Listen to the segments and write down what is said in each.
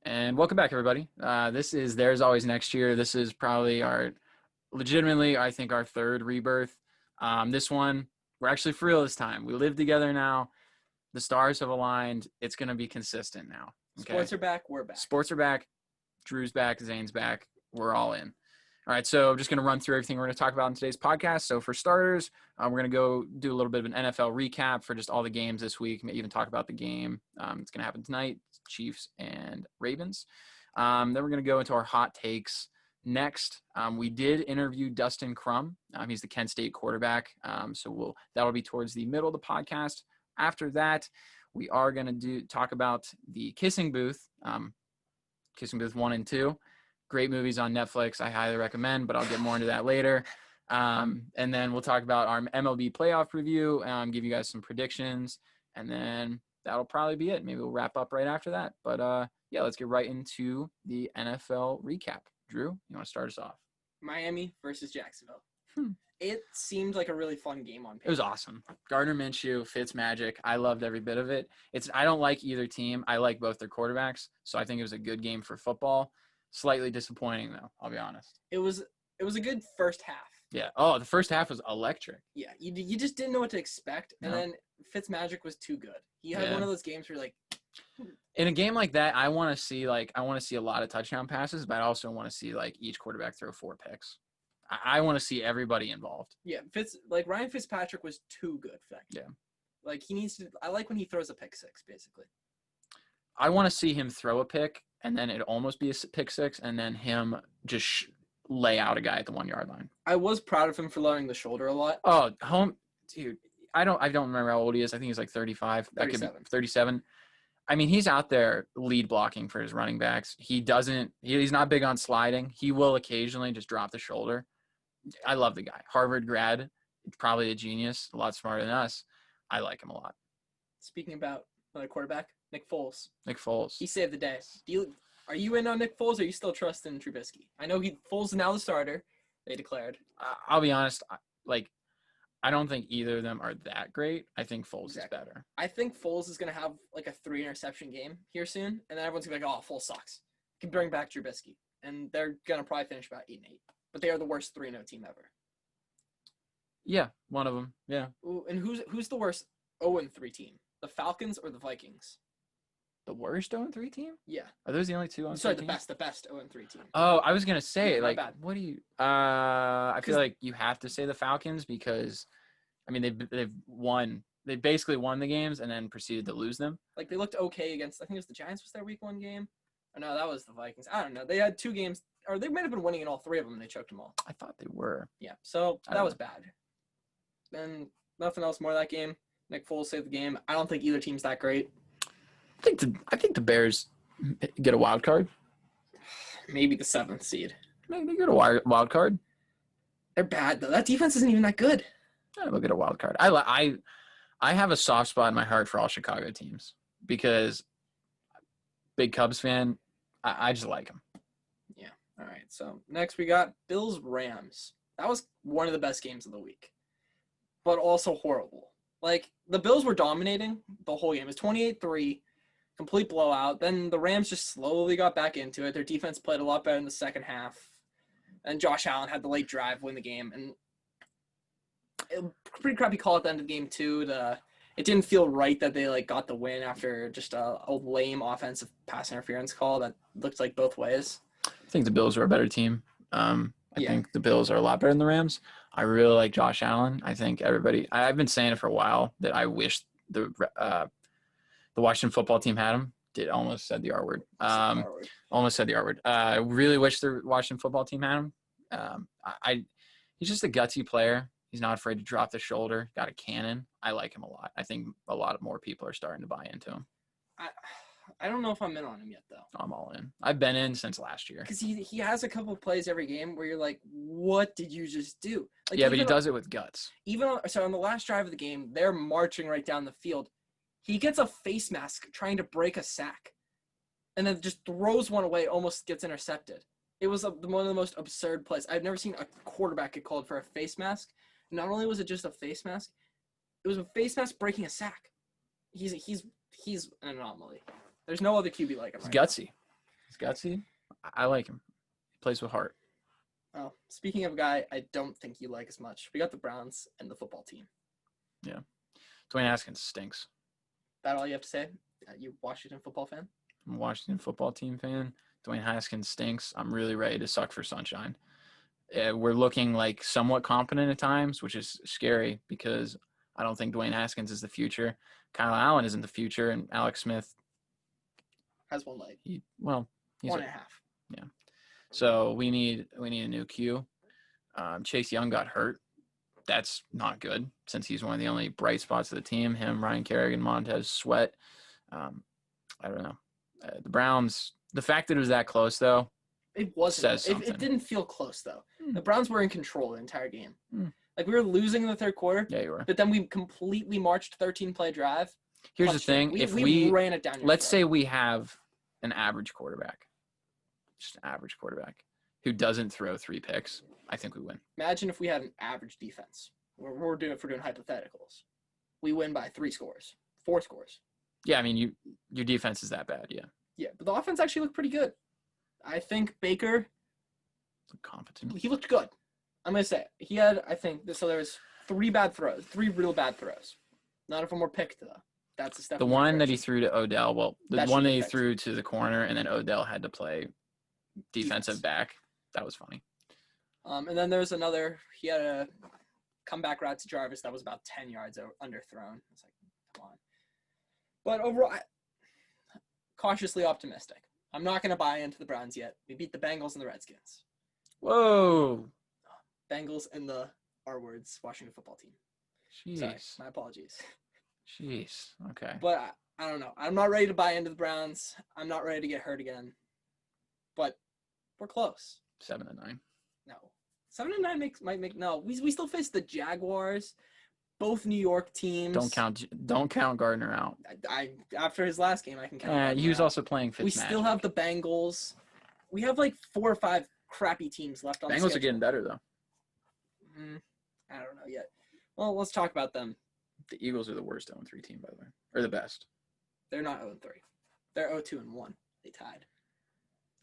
And welcome back, everybody. This is There's Always Next Year. This is probably legitimately, I think, our third rebirth. This one, we're actually for real this time. We live together now. The stars have aligned. It's going to be consistent now. Okay? Sports are back. We're back. Sports are back. Drew's back. Zane's back. We're all in. All right, so I'm just going to run through everything we're going to talk about in today's podcast. So for starters, we're going to go do a little bit of an NFL recap for just all the games this week, maybe even talk about the game that's going to happen tonight, Chiefs and Ravens. Then we're going to go into our hot takes. Next, we did interview Dustin Crum. He's the Kent State quarterback, so that'll be towards the middle of the podcast. After that, we are going to talk about the Kissing Booth, Kissing Booth 1 and 2. Great movies on Netflix. I highly recommend, but I'll get more into that later. And then we'll talk about our MLB playoff review, give you guys some predictions, and then that'll probably be it. Maybe we'll wrap up right after that. But, yeah, let's get right into the NFL recap. Drew, you want to start us off? Miami versus Jacksonville. It seemed like a really fun game on paper. It was awesome. Gardner Minshew, Fitzmagic. I loved every bit of it. I don't like either team. I like both their quarterbacks, so I think it was a good game for football. Slightly disappointing, though, I'll be honest. It was a good first half. Yeah. Oh, the first half was electric. Yeah, you just didn't know what to expect, and then Fitzmagic was too good. He had one of those games where you're like, in a game like that, I want to see a lot of touchdown passes, but I also want to see each quarterback throw 4 picks. I want to see everybody involved. Yeah, Ryan Fitzpatrick was too good for that game. Yeah. He needs to. I like when he throws a pick six, basically. I want to see him throw a pick, and then it almost be a pick six, and then him just lay out a guy at the 1 yard line. I was proud of him for lowering the shoulder a lot. Oh, dude, I don't remember how old he is. I think he's 35. 37. That could be 37. I mean, he's out there lead blocking for his running backs. He's not big on sliding. He will occasionally just drop the shoulder. I love the guy. Harvard grad, probably a genius, a lot smarter than us. I like him a lot. Speaking about another quarterback, Nick Foles. He saved the day. Are you in on Nick Foles, or are you still trusting Trubisky? I know Foles is now the starter, they declared. I'll be honest, I don't think either of them are that great. I think Foles is better. I think Foles is going to have a 3-interception game here soon, and then everyone's going to be like, oh, Foles sucks. Can bring back Trubisky. And they're going to probably finish about 8-8. But they are the worst 3-0 team ever. Yeah, one of them. Yeah. Ooh, and who's the worst 0-3 team? The Falcons or the Vikings? The worst 0-3 team? Yeah. Are those the only two 0-3 Sorry, teams? the best 0-3 team. Oh, I was gonna say my bad. What do you? I feel like you have to say the Falcons because, I mean, they've won. They basically won the games and then proceeded to lose them. They looked okay against. I think it was the Giants was their week 1 game. Or no, that was the Vikings. I don't know. They had 2 games, or they might have been winning in all 3 of them, and they choked them all. I thought they were. Yeah. So that was bad. Then nothing else more of that game. Nick Foles saved the game. I don't think either team's that great. I think the Bears get a wild card. Maybe the 7th seed. Maybe they get a wild card. They're bad though. That defense isn't even that good. Yeah, they'll get a wild card. I have a soft spot in my heart for all Chicago teams because big Cubs fan. I just like them. Yeah. All right. So next we got Bills-Rams. That was one of the best games of the week, but also horrible. The Bills were dominating the whole game. It was 28-3, complete blowout. Then the Rams just slowly got back into it. Their defense played a lot better in the second half. And Josh Allen had the late drive win the game. And it was a pretty crappy call at the end of the game, too. It didn't feel right that they got the win after just a lame offensive pass interference call that looked like both ways. I think the Bills are a better team. I think the Bills are a lot better than the Rams. I really like Josh Allen. I think I've been saying it for a while that I wish the Washington football team had him. Almost said the R word. Almost said the R word. I really wish the Washington football team had him. He's just a gutsy player. He's not afraid to drop the shoulder. Got a cannon. I like him a lot. I think a lot more people are starting to buy into him. I don't know if I'm in on him yet, though. I'm all in. I've been in since last year. Because he has a couple of plays every game where you're like, what did you just do? Yeah, but he does it with guts. On the last drive of the game, they're marching right down the field. He gets a face mask trying to break a sack. And then just throws one away, almost gets intercepted. It was one of the most absurd plays. I've never seen a quarterback get called for a face mask. Not only was it just a face mask, it was a face mask breaking a sack. He's an anomaly. There's no other QB like him. He's gutsy. He's gutsy. I like him. He plays with heart. Oh, speaking of a guy I don't think you like as much, we got the Browns and the football team. Yeah. Dwayne Haskins stinks. That all you have to say? You Washington football fan? I'm a Washington football team fan. Dwayne Haskins stinks. I'm really ready to suck for sunshine. We're looking like somewhat competent at times, which is scary because I don't think Dwayne Haskins is the future. Kyle Allen isn't the future, and Alex Smith Has one leg. he's One and a half. Yeah. So we need a new Q. Chase Young got hurt. That's not good since he's one of the only bright spots of the team. Him, Ryan Kerrigan, Montez Sweat. I don't know. The Browns. The fact that it was that close, though, It wasn't. says something. It didn't feel close though. Hmm. The Browns were in control the entire game. Hmm. Like we were losing in the third quarter, Yeah, you were. but then we completely marched 13-play drive. Here's the touchdown. thing: if we ran it down. let's say we have an average quarterback, just an average quarterback who doesn't throw 3 picks, I think we win. Imagine if we had an average defense. We're doing hypotheticals. We win by 3 scores, 4 scores. Yeah, I mean your defense is that bad. Yeah, Yeah, but the offense actually looked pretty good. I think Baker, competent. he looked good. I'm gonna say he had. I think so. There was 3 real bad throws. None of them were picked though. That's a step. The one that he threw to Odell, the That one should that be he picked. threw to the corner, and then Odell had to play defensive Defense. back. That was funny. And then there's another. He had a comeback route to Jarvis that was about 10 yards underthrown. It's like, come on. But overall, cautiously optimistic. I'm not going to buy into the Browns yet. We beat the Bengals and the Redskins. Whoa. Bengals and the R words Washington football team. Jeez. Sorry, my apologies. Jeez. Okay. But I don't know. I'm not ready to buy into the Browns. I'm not ready to get hurt again. But we're close. 7-9. No. 7-9 might make no. We still face the Jaguars, both New York teams. Don't count Gardner out. I after his last game I can count. He was also playing We Fitzmagic. still have the Bengals. We have like 4 or 5 crappy teams left on the Bengals schedule. are getting better though. I don't know yet. Well, let's talk about them. The Eagles are the worst 0-3 team, by the way, or the best. They're not 0-3. They're 0-2-1. They tied.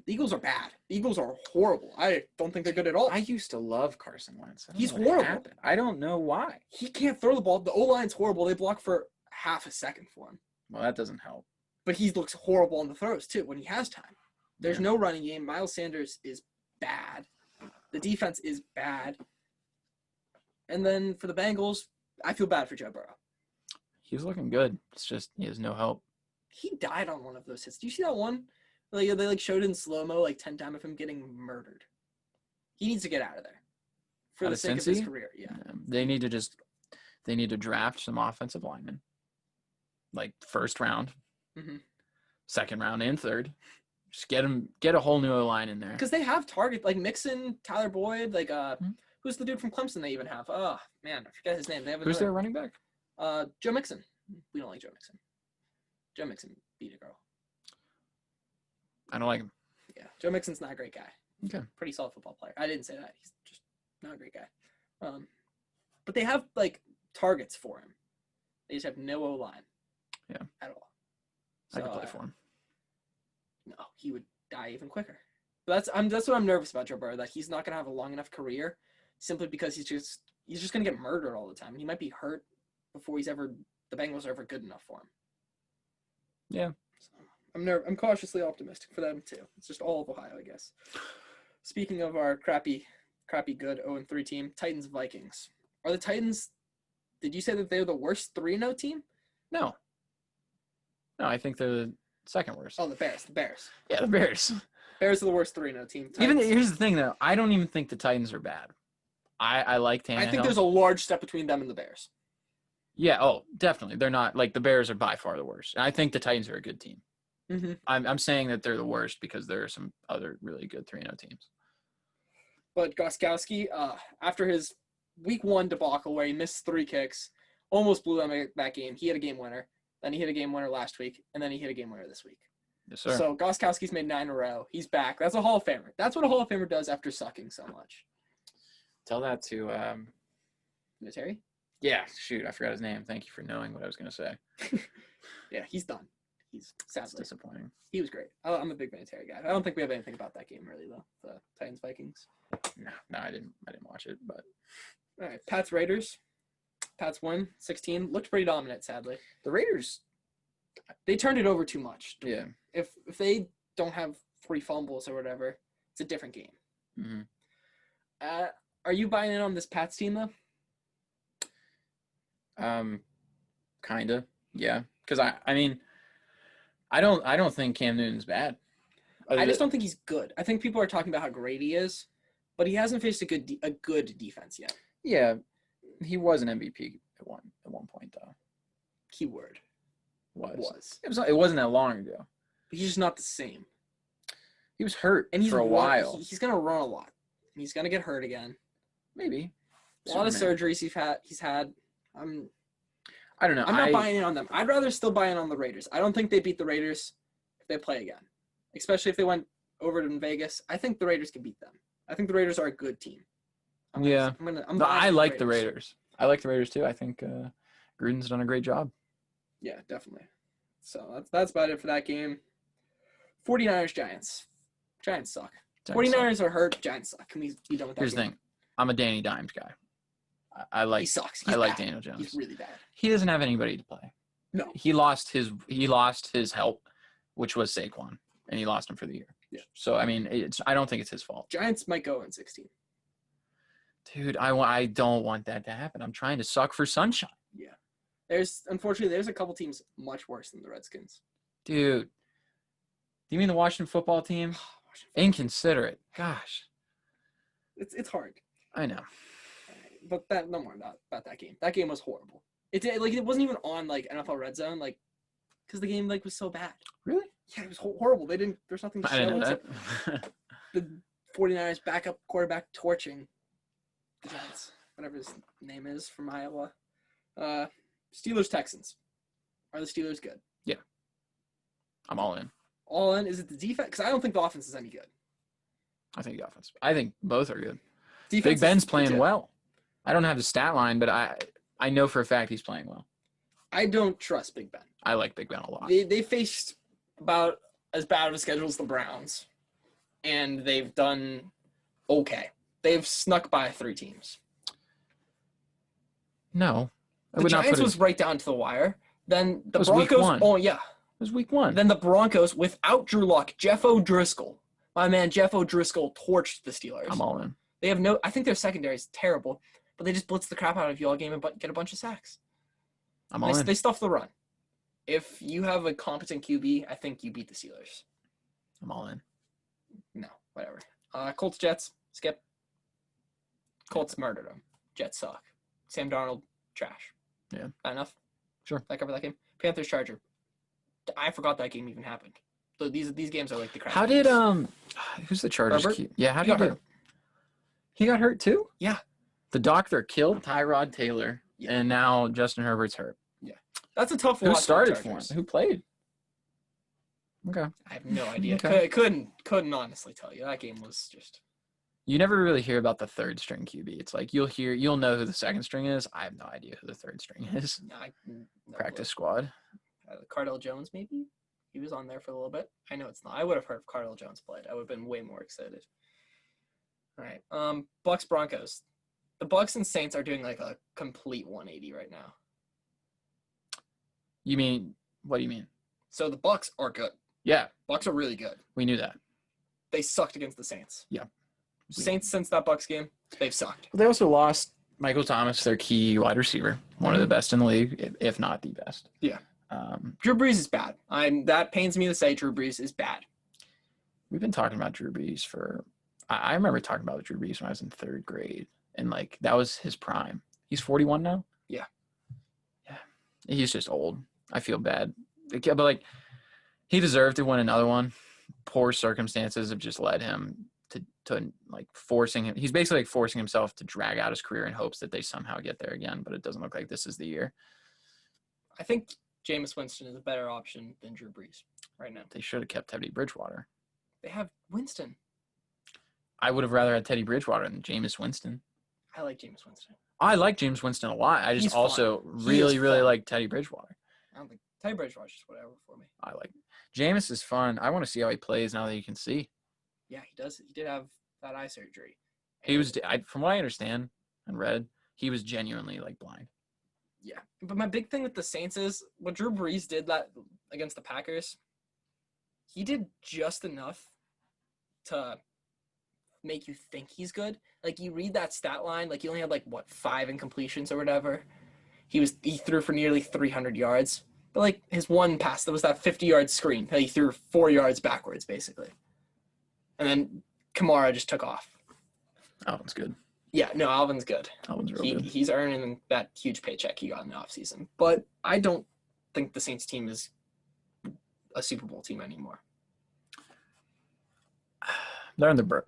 The Eagles are bad. The Eagles are horrible. I don't think they're good at all. I used to love Carson Wentz. He's horrible. Happened. I don't know why. He can't throw the ball. The O-line's horrible. They block for half a second for him. Well, that doesn't help. But he looks horrible on the throws, too, when he has time. There's Yeah. no running game. Miles Sanders is bad. The defense is bad. And then for the Bengals, I feel bad for Joe Burrow. He's looking good. It's just he has no help. He died on one of those hits. Do you see that one? Like they showed in slow-mo like 10 times of him getting murdered. He needs to get out of there. For Out the of sake of his Cincy? career, yeah. They need to draft some offensive linemen, like first round, Mhm. second round, and third. Just get a whole new line in there. Because they have targets like Mixon, Tyler Boyd, like Mhm. who's the dude from Clemson they even have? Oh man, I forget his name. They have Who's their another running back? Joe Mixon. We don't like Joe Mixon. Joe Mixon beat a girl. I don't like him. Yeah. Joe Mixon's not a great guy. Okay. Pretty solid football player. I didn't say that. He's just not a great guy. But they have like targets for him. They just have no O-line. Yeah. At all. I could play for him. No, he would die even quicker. But that's what I'm nervous about Joe Burrow, that he's not gonna have a long enough career simply because he's just gonna get murdered all the time. And he might be hurt before the Bengals are ever good enough for him. Yeah. So I'm cautiously optimistic for them too. It's just all of Ohio, I guess. Speaking of our crappy good 0-3 team, Titans Vikings. Are the Titans, did you say that they're the worst 3-0 team? No, I think they're the second worst. Oh, the Bears. Yeah, the Bears. Bears are the worst 3-0 team. Here's the thing though. I don't even think the Titans are bad. I like Tannehill. I think there's a large step between them and the Bears. Yeah. Oh, definitely. They're not like the Bears are by far the worst. And I think the Titans are a good team. Mm-hmm. I'm saying that they're the worst because there are some other really good 3-0 teams. But Gostkowski, after his week 1 debacle where he missed 3 kicks, almost blew them that game. He had a game winner. Then he hit a game winner last week, and then he hit a game winner this week. Yes, sir. So Gostkowski's made 9 in a row. He's back. That's a Hall of Famer. That's what a Hall of Famer does after sucking so much. Tell that to Terry? yeah, shoot, I forgot his name. Thank you for knowing what I was gonna say. Yeah, he's done. He's That's sadly. disappointing. He was great. I'm a big Vinatieri guy. I don't think we have anything about that game really though. The Titans Vikings. No, I didn't watch it, but All right, Pats Raiders. Pats win 16. Looked pretty dominant. Sadly, the Raiders. they turned it over too much. Yeah. If they don't have 40 fumbles or whatever, it's a different game. Mm-hmm. Are you buying in on this Pats team though? Kinda. Yeah. Because I mean, I don't think Cam Newton's bad. I just don't think he's good. I think people are talking about how great he is, but he hasn't faced a good defense yet. Yeah, he was an MVP at one point though. Keyword was. It wasn't that long ago. But he's just not the same. He was hurt And for a while. He's gonna run a lot. He's gonna get hurt again. Maybe. A lot of surgeries he's had. I don't know. I'm not buying in on them. I'd rather still buy in on the Raiders. I don't think they beat the Raiders if they play again, especially if they went over to Vegas. I think the Raiders can beat them. I think the Raiders are a good team. I like the Raiders. I like the Raiders too. I think Gruden's done a great job. Yeah, definitely. So that's about it for that game. 49ers Giants. Giants suck. 49ers are hurt. Giants suck. Can we be done with that? Here's the thing. I'm a Danny Dimes guy. I like. He sucks. I like Daniel Jones. He's really bad. He doesn't have anybody to play. No. He lost his help, which was Saquon, and he lost him for the year. Yeah. So I mean, I don't think it's his fault. Giants might go in 16. Dude, I don't want that to happen. I'm trying to suck for sunshine. Yeah. Unfortunately there's a couple teams much worse than the Redskins. Dude. Do you mean the Washington football team? Inconsiderate. Gosh. It's hard. I know. But no more about that game. That game was horrible. It wasn't even on like NFL Red Zone, like because the game like was so bad. Really? Yeah, it was horrible. There's nothing to show. I didn't know that. The 49ers backup quarterback torching the Giants, whatever his name is from Iowa. Steelers Texans. Are the Steelers good? Yeah. I'm all in. All in? Is it the defense? Because I don't think the offense is any good. I think the offense. I think both are good. Defense Big Ben's playing legit. well. I don't have the stat line, but I know for a fact he's playing well. I don't trust Big Ben. I like Big Ben a lot. They faced about as bad of a schedule as the Browns, and they've done okay. They've snuck by 3 teams. No. The Giants was right down to the wire. Then the was Broncos. week 1. Oh, yeah. It was week 1. Then the Broncos, without Drew Lock, Jeff O'Driscoll. My man, Jeff O'Driscoll torched the Steelers. I'm all in. They have I think their secondary is terrible, but they just blitz the crap out of you all game and get a bunch of sacks. I'm all in. They stuff the run. If you have a competent QB, I think you beat the Steelers. I'm all in. No, whatever. Colts, Jets, skip. Colts murdered them. Jets suck. Sam Darnold, trash. Yeah. Not enough? Sure. That cover that game? Panthers, Charger. I forgot that game even happened. So these games are like the crap. How games. did who's the Chargers? Herbert? Yeah, how did he do? He got hurt too? Yeah. The doctor killed Tyrod Taylor, Yeah. and now Justin Herbert's hurt. That's a tough Who loss. started for him? Who played? Okay. I have no idea. Okay. Couldn't honestly tell you. That game was just. You never really hear about the third string QB. It's like you'll know who the second string is. I have no idea who the third string is. No Practice squad. Cardell Jones, maybe? He was on there for a little bit. I know it's not. I would have heard if Cardell Jones played. I would have been way more excited. All right. Bucks Broncos. The Bucks and Saints are doing like a complete 180 right now. You mean what do you mean? So the Bucks are good. Yeah, Bucks are really good. we knew that. They sucked against the Saints. Yeah. Saints since that Bucks game, they've sucked. They also lost Michael Thomas, their key wide receiver, one of the best in the league, if not the best. Yeah. Drew Brees is bad. That pains me to say Drew Brees is bad. We've been talking about Drew Brees I remember talking about Drew Brees when I was in 3rd grade, and like that was his prime. He's 41 now. Yeah. Yeah. He's just old. I feel bad, but like he deserved to win another one. Poor circumstances have just led him to like forcing him. He's basically like forcing himself to drag out his career in hopes that they somehow get there again. But it doesn't look like this is the year. I think Jameis Winston is a better option than Drew Brees right now. They should have kept Teddy Bridgewater. They have Winston. I would have rather had Teddy Bridgewater than Jameis Winston. I like Jameis Winston. I like James Winston a lot. I just He's also fun. really fun. like Teddy Bridgewater. I don't think Teddy Bridgewater's whatever for me. I like Jameis is fun. I want to see how he plays now that he can see. Yeah, he does. He did have that eye surgery. He was, from what I understand and read, he was genuinely like blind. Yeah, but my big thing with the Saints is what Drew Brees did that against the Packers. He did just enough to make you think he's good. Like you read that stat line, like he only had like 5 incompletions or whatever. He threw for nearly 300 yards. But like his one pass, that was that 50-yard screen. He threw 4 yards backwards basically. And then Kamara just took off. Alvin's good. Yeah, no, Alvin's good. Alvin's real good. He's earning that huge paycheck he got in the offseason. But I don't think the Saints team is a Super Bowl team anymore. They're on the verge.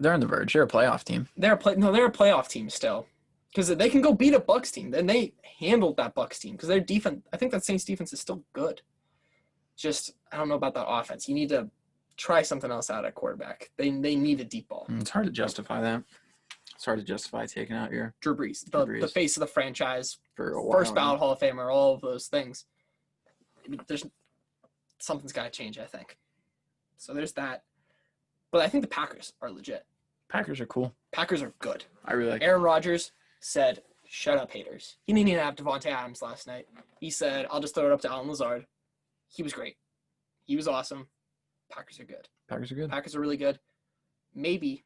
They're a playoff team. They're a playoff team still. Because they can go beat a Bucs team. Then they handled that Bucs team. Because their defense, I think that Saints defense is still good. Just, I don't know about that offense. You need to try something else out at quarterback. They need a deep ball. It's hard to justify that. It's hard to justify taking out your Drew Brees, the face of the franchise, for a while, first ballot Hall of Famer, all of those things. Something's got to change, I think. So there's that. But I think the Packers are legit. Packers are cool. Packers are good. I really like Aaron Rodgers said, "Shut up, haters." He didn't even have Devontae Adams last night. He said, "I'll just throw it up to Allen Lazard." He was great. He was awesome. Packers are good. Packers are good. Packers are really good. Maybe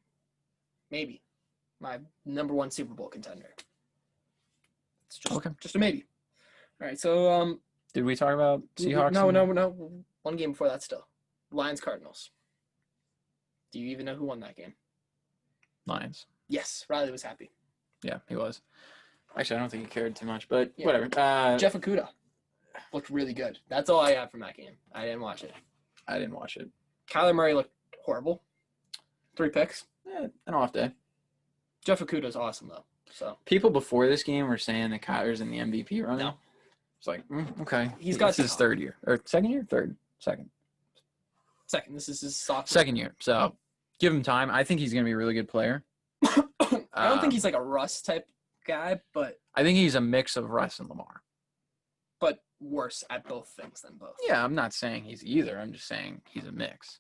my number 1 Super Bowl contender. It's just a maybe. All right, so did we talk about Seahawks? No. One game before that still. Lions Cardinals. Do you even know who won that game? Lions. Yes, Riley was happy. Yeah, he was. Actually, I don't think he cared too much, but Yeah. whatever. Jeff Okudah looked really good. That's all I have from that game. I didn't watch it. Kyler Murray looked horrible. 3 picks. An off day. Jeff Okudah's awesome, though. So People before this game were saying that Kyler's in the MVP running. No. It's like, okay. He's got his third year. Or second year? Second. Second. This is his sophomore. Second year. So give him time. I think he's going to be a really good player. I don't think he's like a Russ type guy, but I think he's a mix of Russ and Lamar. But worse at both things than both. Yeah, I'm not saying he's either. I'm just saying he's a mix.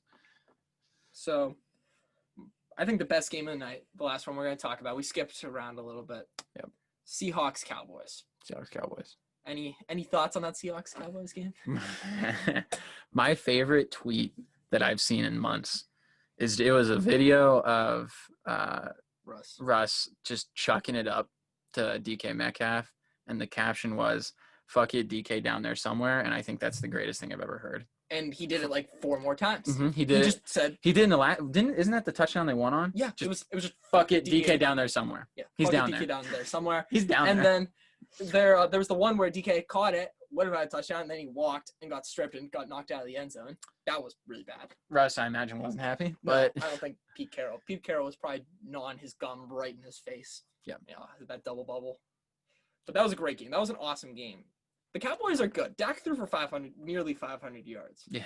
So I think the best game of the night, the last one we're going to talk about, we skipped around a little bit. Yep. Seahawks Cowboys. Any thoughts on that Seahawks Cowboys game? My favorite tweet that I've seen in months is it was a video of Russ just chucking it up to DK Metcalf, and the caption was, "Fuck it, DK down there somewhere," and I think that's the greatest thing I've ever heard. And he did it like 4 more times. Mm-hmm, he did. He just said he did in the last. Isn't that the touchdown they won on? Yeah, it was just fuck it, DK down there somewhere. Yeah, he's down DK there. down there somewhere. He's down there. And then there was the one where DK caught it, would have had a touchdown, and then he walked and got stripped and got knocked out of the end zone. That was really bad. Russ, I imagine, wasn't happy, but no, I don't think Pete Carroll. Pete Carroll was probably gnawing his gum right in his face. Yeah, that double bubble. But that was a great game. That was an awesome game. The Cowboys are good. Dak threw for nearly 500 yards. Yeah.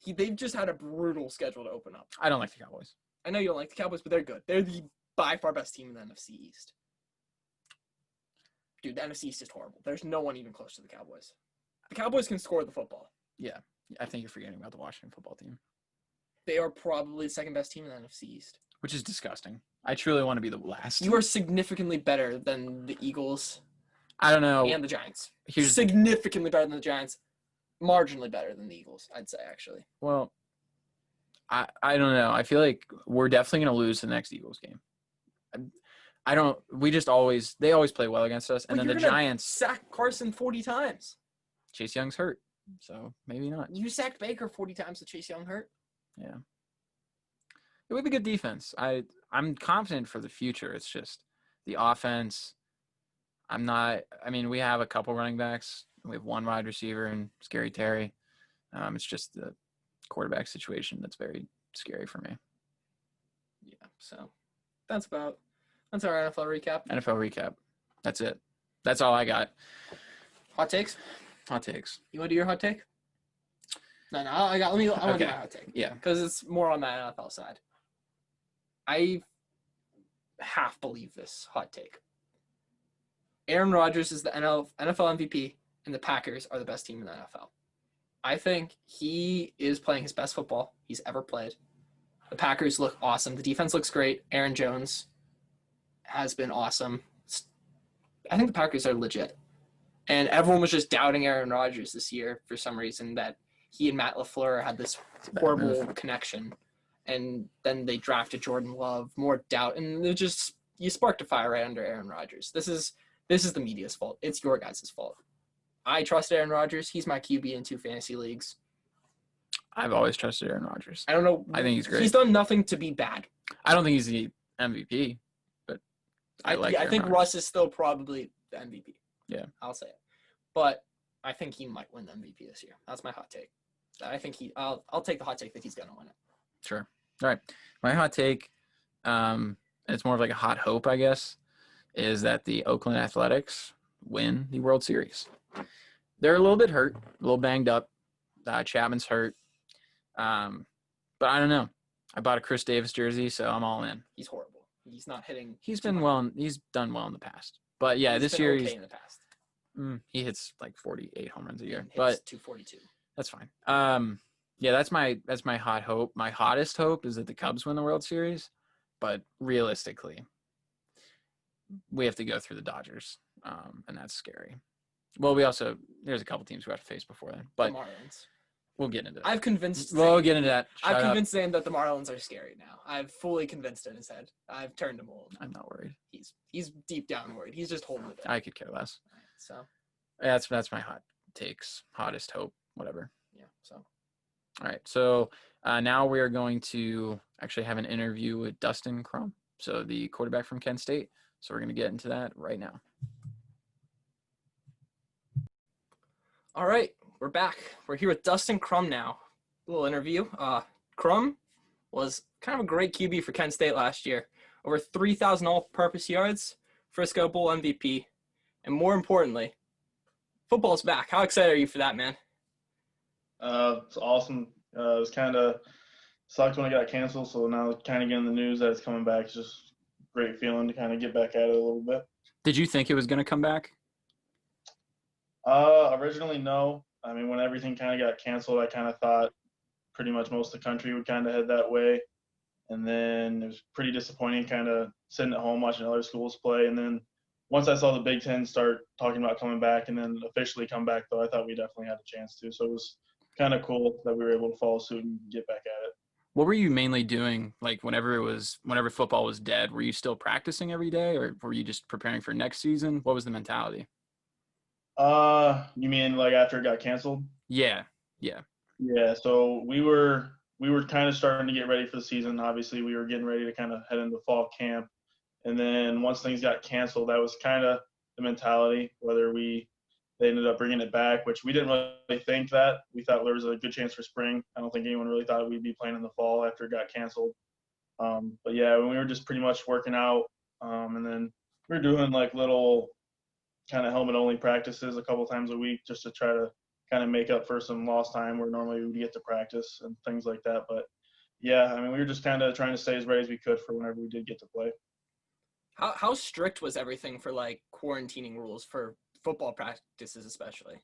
They've just had a brutal schedule to open up. I don't like the Cowboys. I know you don't like the Cowboys, but they're good. They're the by far best team in the NFC East. Dude, the NFC East is horrible. There's no one even close to the Cowboys. The Cowboys can score the football. Yeah. I think you're forgetting about the Washington football team. They are probably the second best team in the NFC East. Which is disgusting. I truly want to be the last. You are significantly better than the Eagles. I don't know. And the Giants. Significantly better than the Giants. Marginally better than the Eagles, I'd say, actually. Well, I don't know. I feel like we're definitely going to lose the next Eagles game. They always play well against us. And then the Giants sack Carson 40 times. Chase Young's hurt, so maybe not. You sacked Baker 40 times with Chase Young hurt? Yeah. It would be good defense. I'm confident for the future. It's just the offense. We have a couple running backs. We have one wide receiver and Scary Terry. It's just the quarterback situation that's very scary for me. Yeah, so that's our NFL recap. That's it. That's all I got. Hot takes? Hot takes. You want to do your hot take? No, I want to do my hot take. Yeah. Because it's more on the NFL side. I half believe this hot take. Aaron Rodgers is the NFL MVP, and the Packers are the best team in the NFL. I think he is playing his best football he's ever played. The Packers look awesome. The defense looks great. Aaron Jones has been awesome. I think the Packers are legit. And everyone was just doubting Aaron Rodgers this year for some reason, that he and Matt LaFleur had this horrible connection. And then they drafted Jordan Love, more doubt. And it just, you sparked a fire right under Aaron Rodgers. This is the media's fault. It's your guys' fault. I trust Aaron Rodgers. He's my QB in 2 fantasy leagues. I've always trusted Aaron Rodgers. I don't know. I think he's great. He's done nothing to be bad. I don't think he's the MVP, but I think Russ is still probably the MVP. Yeah. I'll say it. But I think he might win the MVP this year. That's my hot take. I think I'll take the hot take that he's going to win it. Sure. All right. My hot take, and it's more of like a hot hope, I guess, is that the Oakland Athletics win the World Series. They're a little bit hurt, a little banged up. Chapman's hurt. But I don't know. I bought a Chris Davis jersey, so I'm all in. He's horrible. He's not hitting. He's done well in the past. But yeah, this year okay in the past. He hits like 48 home runs a year. But 242. That's fine. Yeah, that's my hot hope. My hottest hope is that the Cubs win the World Series, but realistically, we have to go through the Dodgers, and that's scary. Well, there's a couple teams we have to face before then, but the Marlins. We'll get into that. We'll get into that. I've convinced Zane that the Marlins are scary now. I've fully convinced in his head. I've turned him old. I'm not worried. He's deep down worried. He's just holding it in. I could care less. So that's my hot takes, hottest hope, whatever. Yeah. So. All right. So now we are going to actually have an interview with Dustin Crum, so the quarterback from Kent State. So we're going to get into that right now. All right. We're back. We're here with Dustin Crum now. A little interview. Crum was kind of a great QB for Kent State last year. Over 3,000 all-purpose yards, Frisco Bowl MVP, and more importantly, football's back. How excited are you for that, man? It's awesome. It was kind of sucked when it got canceled, so now kind of getting the news that it's coming back is just a great feeling to kind of get back at it a little bit. Did you think it was going to come back? Originally, no. I mean, when everything kind of got canceled, I kind of thought pretty much most of the country would kind of head that way. And then it was pretty disappointing kind of sitting at home watching other schools play. And then once I saw the Big Ten start talking about coming back and then officially come back, though, I thought we definitely had a chance to. So it was kind of cool that we were able to follow suit and get back at it. What were you mainly doing, like whenever football was dead? Were you still practicing every day, or were you just preparing for next season? What was the mentality? You mean like after it got canceled? Yeah. Yeah, so we were kind of starting to get ready for the season. Obviously, we were getting ready to kind of head into fall camp. And then once things got canceled, that was kind of the mentality, whether they ended up bringing it back, which we didn't really think that. We thought there was a good chance for spring. I don't think anyone really thought we'd be playing in the fall after it got canceled. But yeah, we were just pretty much working out. And then we were doing like little kind of helmet-only practices a couple times a week just to try to kind of make up for some lost time where normally we would get to practice and things like that. But yeah, I mean, we were just kind of trying to stay as ready as we could for whenever we did get to play. How strict was everything for like quarantining rules for football practices especially?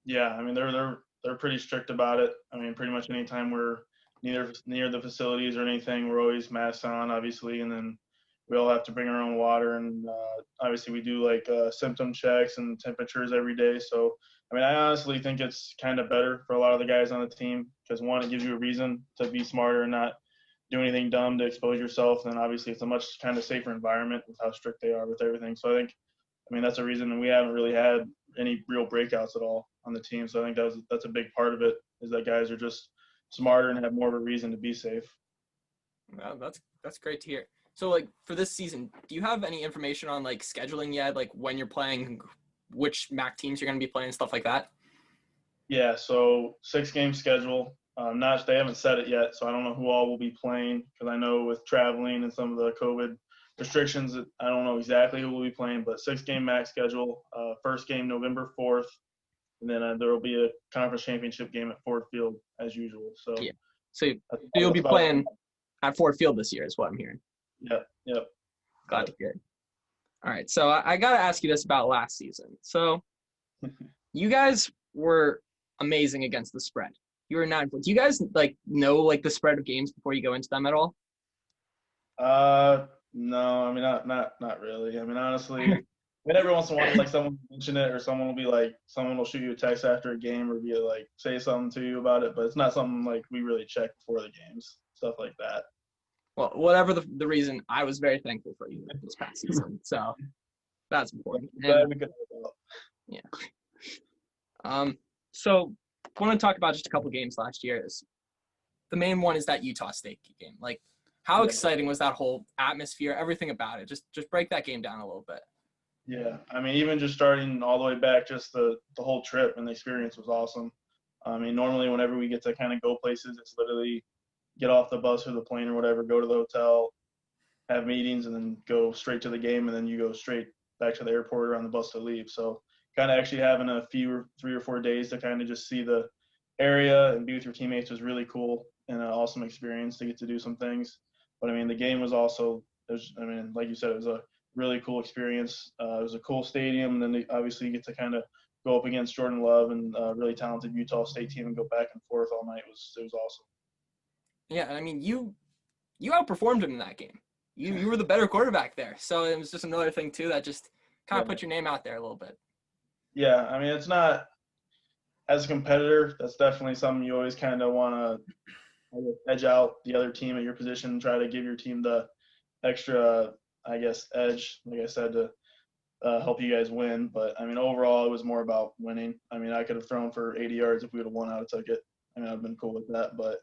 Yeah, I mean, they're pretty strict about it. I mean, pretty much anytime we're near the facilities or anything, we're always masks on, obviously, and then we all have to bring our own water, and obviously we do like symptom checks and temperatures every day. So, I mean, I honestly think it's kind of better for a lot of the guys on the team because, one, it gives you a reason to be smarter and not do anything dumb to expose yourself. And then obviously it's a much kind of safer environment with how strict they are with everything. So I mean, that's a reason, and we haven't really had any real breakouts at all on the team. So I think that's a big part of it, is that guys are just smarter and have more of a reason to be safe. Wow, that's great to hear. So, like, for this season, do you have any information on, like, scheduling yet? Like, when you're playing, which MAC teams you're going to be playing, stuff like that? Yeah, so 6-game schedule. They haven't said it yet, so I don't know who all will be playing because I know with traveling and some of the COVID restrictions, I don't know exactly who will be playing, but 6-game MAC schedule. First game November 4th, and then there will be a conference championship game at Ford Field as usual. So, yeah. So you'll be playing at Ford Field this year is what I'm hearing. Yep. Glad to hear it. All right, so I got to ask you this about last season. So you guys were amazing against the spread. You were 9-4. Do you guys like know like the spread of games before you go into them at all? No, I mean not really. I mean honestly, I mean every once in a while like someone will mention it or someone will be like someone will shoot you a text after a game or be like say something to you about it, but it's not something like we really check before the games, stuff like that. Well, whatever the reason, I was very thankful for you this past season. So that's important. Glad we could help out. Yeah. So I want to talk about just a couple games last year. The main one is that Utah State game. Like, how exciting was that whole atmosphere, everything about it? Just break that game down a little bit. Yeah, I mean, even just starting all the way back, just the whole trip and the experience was awesome. I mean, normally whenever we get to kind of go places, it's literally get off the bus or the plane or whatever, go to the hotel, have meetings, and then go straight to the game, and then you go straight back to the airport or on the bus to leave. So kind of actually having a few 3 or 4 days to kind of just see the area and be with your teammates was really cool and an awesome experience to get to do some things. But I mean, the game was also, I mean, like you said, it was a really cool experience. It was a cool stadium, and then obviously you get to kind of go up against Jordan Love and a really talented Utah State team and go back and forth all night. It was awesome. Yeah, I mean, you outperformed him in that game. You were the better quarterback there. So it was just another thing too that just kind of put your name out there a little bit. Yeah, I mean, it's not as a competitor. That's definitely something you always kind of want to edge out the other team at your position and try to give your team the extra, I guess, edge, like I said, to help you guys win. But, I mean, overall, it was more about winning. I mean, I could have thrown for 80 yards if we would have won. I would have took it. I mean, I've been cool with that. But,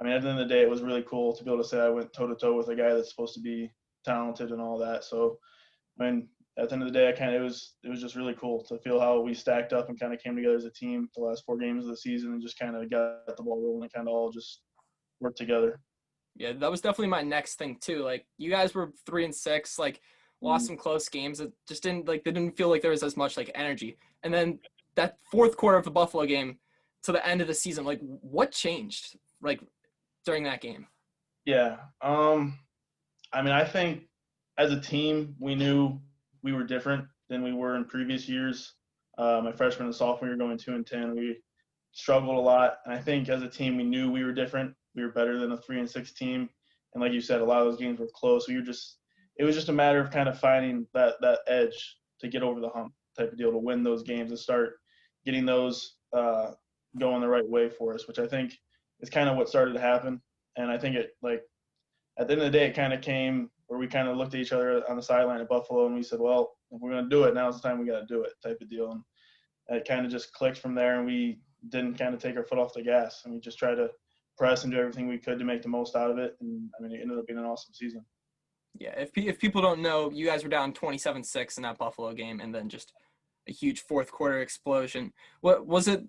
I mean, at the end of the day, it was really cool to be able to say I went toe-to-toe with a guy that's supposed to be talented and all that. So, I mean, at the end of the day, it was just really cool to feel how we stacked up and kind of came together as a team the last 4 games of the season and just kind of got the ball rolling and kind of all just worked together. Yeah, that was definitely my next thing too. Like, you guys were 3-6, like lost some close games. It just didn't they didn't feel like there was as much like energy. And then that fourth quarter of the Buffalo game to the end of the season, like what changed like during that game? Yeah. I mean, I think as a team, we knew we were different than we were in previous years. My freshman and sophomore year going 2-10, we struggled a lot. And I think as a team, we knew we were different. We were better than a 3-6 team. And like you said, a lot of those games were close. It was just a matter of kind of finding that edge to get over the hump type of deal, to win those games and start getting those going the right way for us, which I think is kind of what started to happen. And I think it, like, at the end of the day, it kind of came where we kind of looked at each other on the sideline at Buffalo and we said, well, if we're going to do it, now's the time we got to do it type of deal. And it kind of just clicked from there, and we didn't kind of take our foot off the gas, and we just tried to press and do everything we could to make the most out of it. And, I mean, it ended up being an awesome season. Yeah, if people don't know, you guys were down 27-6 in that Buffalo game, and then just a huge fourth quarter explosion. What was it?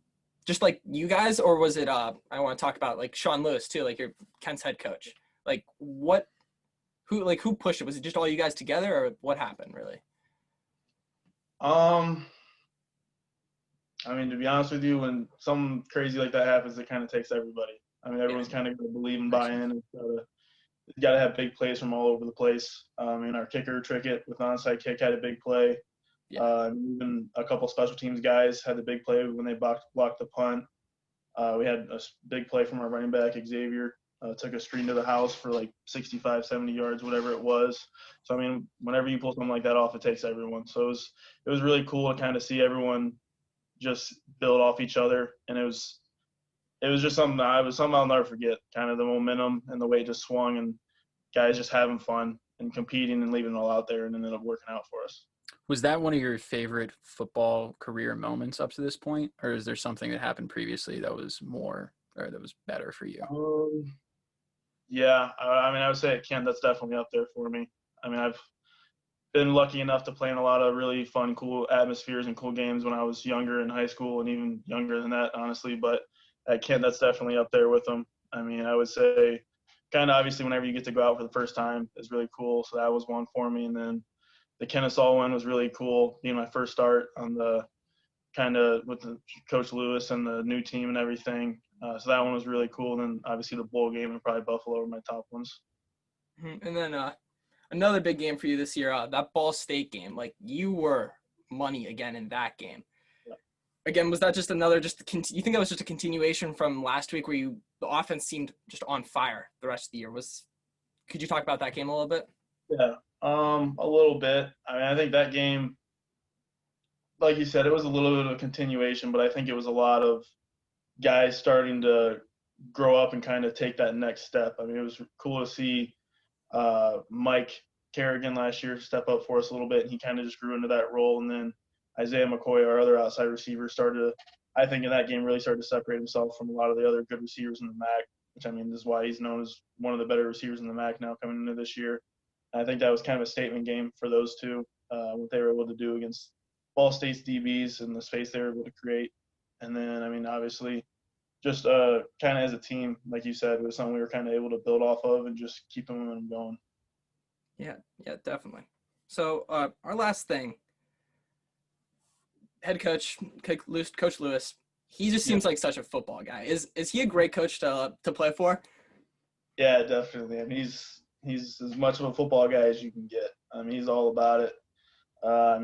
Just like you guys, or was it? I want to talk about like Sean Lewis too, like your Kent's head coach. Like who pushed it? Was it just all you guys together, or what happened really? I mean, to be honest with you, when something crazy like that happens, it kind of takes everybody. I mean, everyone's kind of going to believe and buy in, and got to have big plays from all over the place. And our kicker, Trickett, with an onside kick, had a big play. Yeah. Even a couple special teams guys had the big play when they blocked the punt. We had a big play from our running back, Xavier. Took a screen to the house for like 65, 70 yards, whatever it was. So, I mean, whenever you pull something like that off, it takes everyone. So it was really cool to kind of see everyone just build off each other. And it was just something I'll never forget, kind of the momentum and the way it just swung and guys just having fun and competing and leaving it all out there, and it ended up working out for us. Was that one of your favorite football career moments up to this point, or is there something that happened previously that was more or that was better for you? Yeah, I mean, I would say Kent, that's definitely up there for me. I mean, I've been lucky enough to play in a lot of really fun, cool atmospheres and cool games when I was younger in high school and even younger than that, honestly. But at Kent, that's definitely up there with them. I mean, I would say kind of obviously whenever you get to go out for the first time is really cool. So that was one for me. And then the Kennesaw one was really cool, being my first start on the kind of with the Coach Lewis and the new team and everything. So that one was really cool. And then obviously the bowl game and probably Buffalo were my top ones. And then another big game for you this year, that Ball State game. Like, you were money again in that game. Yeah. again, was that just another you think that was just a continuation from last week where the offense seemed just on fire the rest of the year? Could you talk about that game a little bit? Yeah, a little bit. I mean, I think that game, like you said, it was a little bit of a continuation, but I think it was a lot of guys starting to grow up and kind of take that next step. I mean, it was cool to see Mike Kerrigan last year step up for us a little bit, and he kind of just grew into that role. And then Isaiah McCoy, our other outside receiver, I think in that game, really started to separate himself from a lot of the other good receivers in the MAC, which, I mean, is why he's known as one of the better receivers in the MAC now coming into this year. And I think that was kind of a statement game for those two, what they were able to do against Ball State's DBs and the space they were able to create. And then, I mean, obviously, just kind of as a team, like you said, it was something we were kind of able to build off of and just keep them going. Yeah, definitely. So our last thing, head coach Lewis, he just seems like such a football guy. Is he a great coach to play for? Yeah, definitely. I mean, he's as much of a football guy as you can get. I mean, he's all about it. I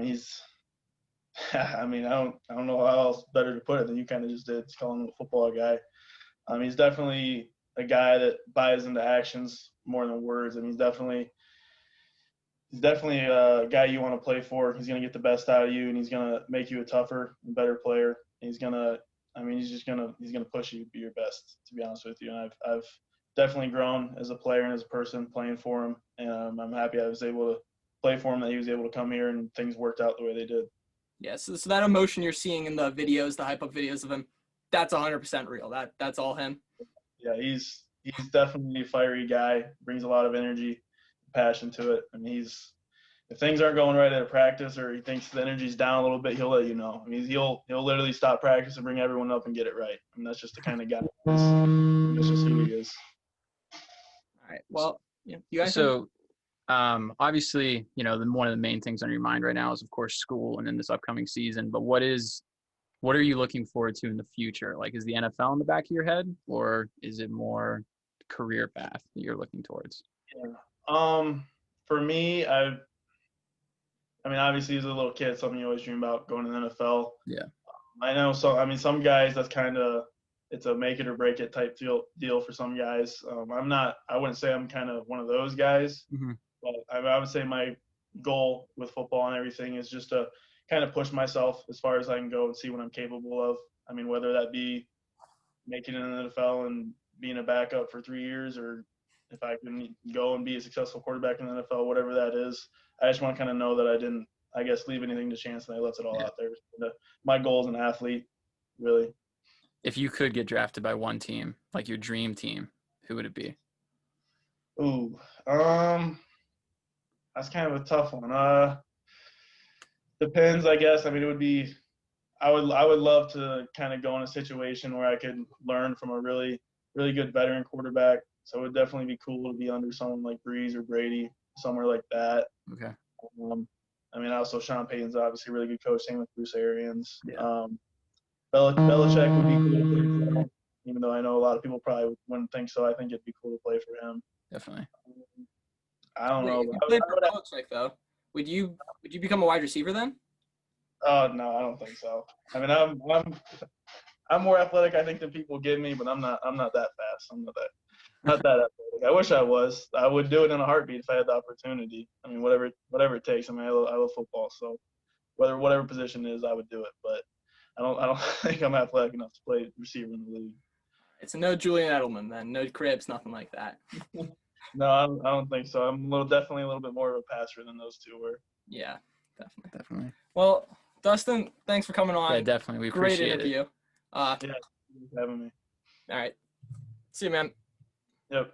mean, I don't know how else better to put it than you kind of just did, calling him a football guy. He's definitely a guy that buys into actions more than words. I mean, he's definitely a guy you want to play for. He's going to get the best out of you, and he's going to make you a tougher and better player. He's going to push you to be your best, to be honest with you. And I've definitely grown as a player and as a person playing for him. And I'm happy I was able to play for him, that he was able to come here and things worked out the way they did. Yeah, so that emotion you're seeing in the videos, the hype-up videos of him, that's 100% real. That's all him. Yeah, he's definitely a fiery guy, brings a lot of energy, passion to it. I mean, if things aren't going right at a practice or he thinks the energy's down a little bit, he'll let you know. I mean, he'll literally stop practice and bring everyone up and get it right. I mean, that's just the kind of guy he is. That's just who he is. All right. Well, yeah, you guys. So, obviously, one of the main things on your mind right now is, of course, school and then this upcoming season. But what are you looking forward to in the future? Like, is the NFL in the back of your head, or is it more career path that you're looking towards? Yeah. For me, I mean, obviously, as a little kid, something you always dream about, going to the NFL. Yeah. I know. So, I mean, some guys, that's kind of, it's a make it or break it type deal for some guys. I wouldn't say I'm kind of one of those guys, but I would say my goal with football and everything is just to kind of push myself as far as I can go and see what I'm capable of. I mean, whether that be making it in the NFL and being a backup for 3 years, or if I can go and be a successful quarterback in the NFL, whatever that is, I just want to kind of know that I didn't, I guess, leave anything to chance and I left it all out there. My goal as an athlete, really. If you could get drafted by one team, like your dream team, who would it be? Ooh, that's kind of a tough one. Depends, I guess. I mean, it would be. I would love to kind of go in a situation where I could learn from a really, really good veteran quarterback. So it would definitely be cool to be under someone like Breeze or Brady, somewhere like that. Okay. I mean, also Sean Payton's obviously a really good coach. Same with Bruce Arians. Yeah. Belichick would be cool to play for him, even though I know a lot of people probably wouldn't think so. I think it'd be cool to play for him. Definitely. I don't know. If you played for Belichick, though, would you become a wide receiver then? Oh no, I don't think so. I mean, I'm more athletic, I think, than people give me, but I'm not that fast. I'm not that athletic. I wish I was. I would do it in a heartbeat if I had the opportunity. I mean, whatever it takes. I mean, I love football, so whatever position it is, I would do it. But I don't think I'm athletic enough to play receiver in the league. It's no Julian Edelman then, no Cribs, nothing like that. No, I don't think so. I'm definitely a little bit more of a passer than those two were. Yeah, Definitely. Well, Dustin, thanks for coming on. Yeah, definitely. We Great Yeah, appreciate interview. thanks for having me. All right. See you, man. Yep.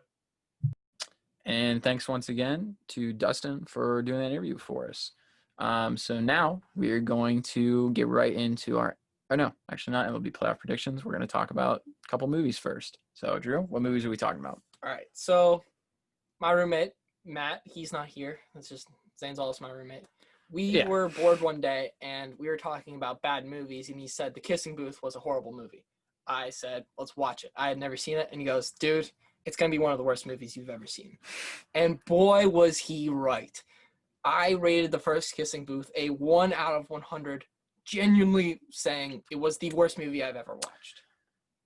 And thanks once again to Dustin for doing that interview for us. So now we're going to get right into not MLB playoff predictions. We're going to talk about a couple movies first. So, Drew, what movies are we talking about? All right. So my roommate, Matt, he's not here. That's just Zane's also my roommate. We were bored one day, and we were talking about bad movies, and he said The Kissing Booth was a horrible movie. I said, let's watch it. I had never seen it, and he goes, dude, it's going to be one of the worst movies you've ever seen. And boy, was he right. I rated the first Kissing Booth a 1 out of 100 genuinely saying it was the worst movie I've ever watched.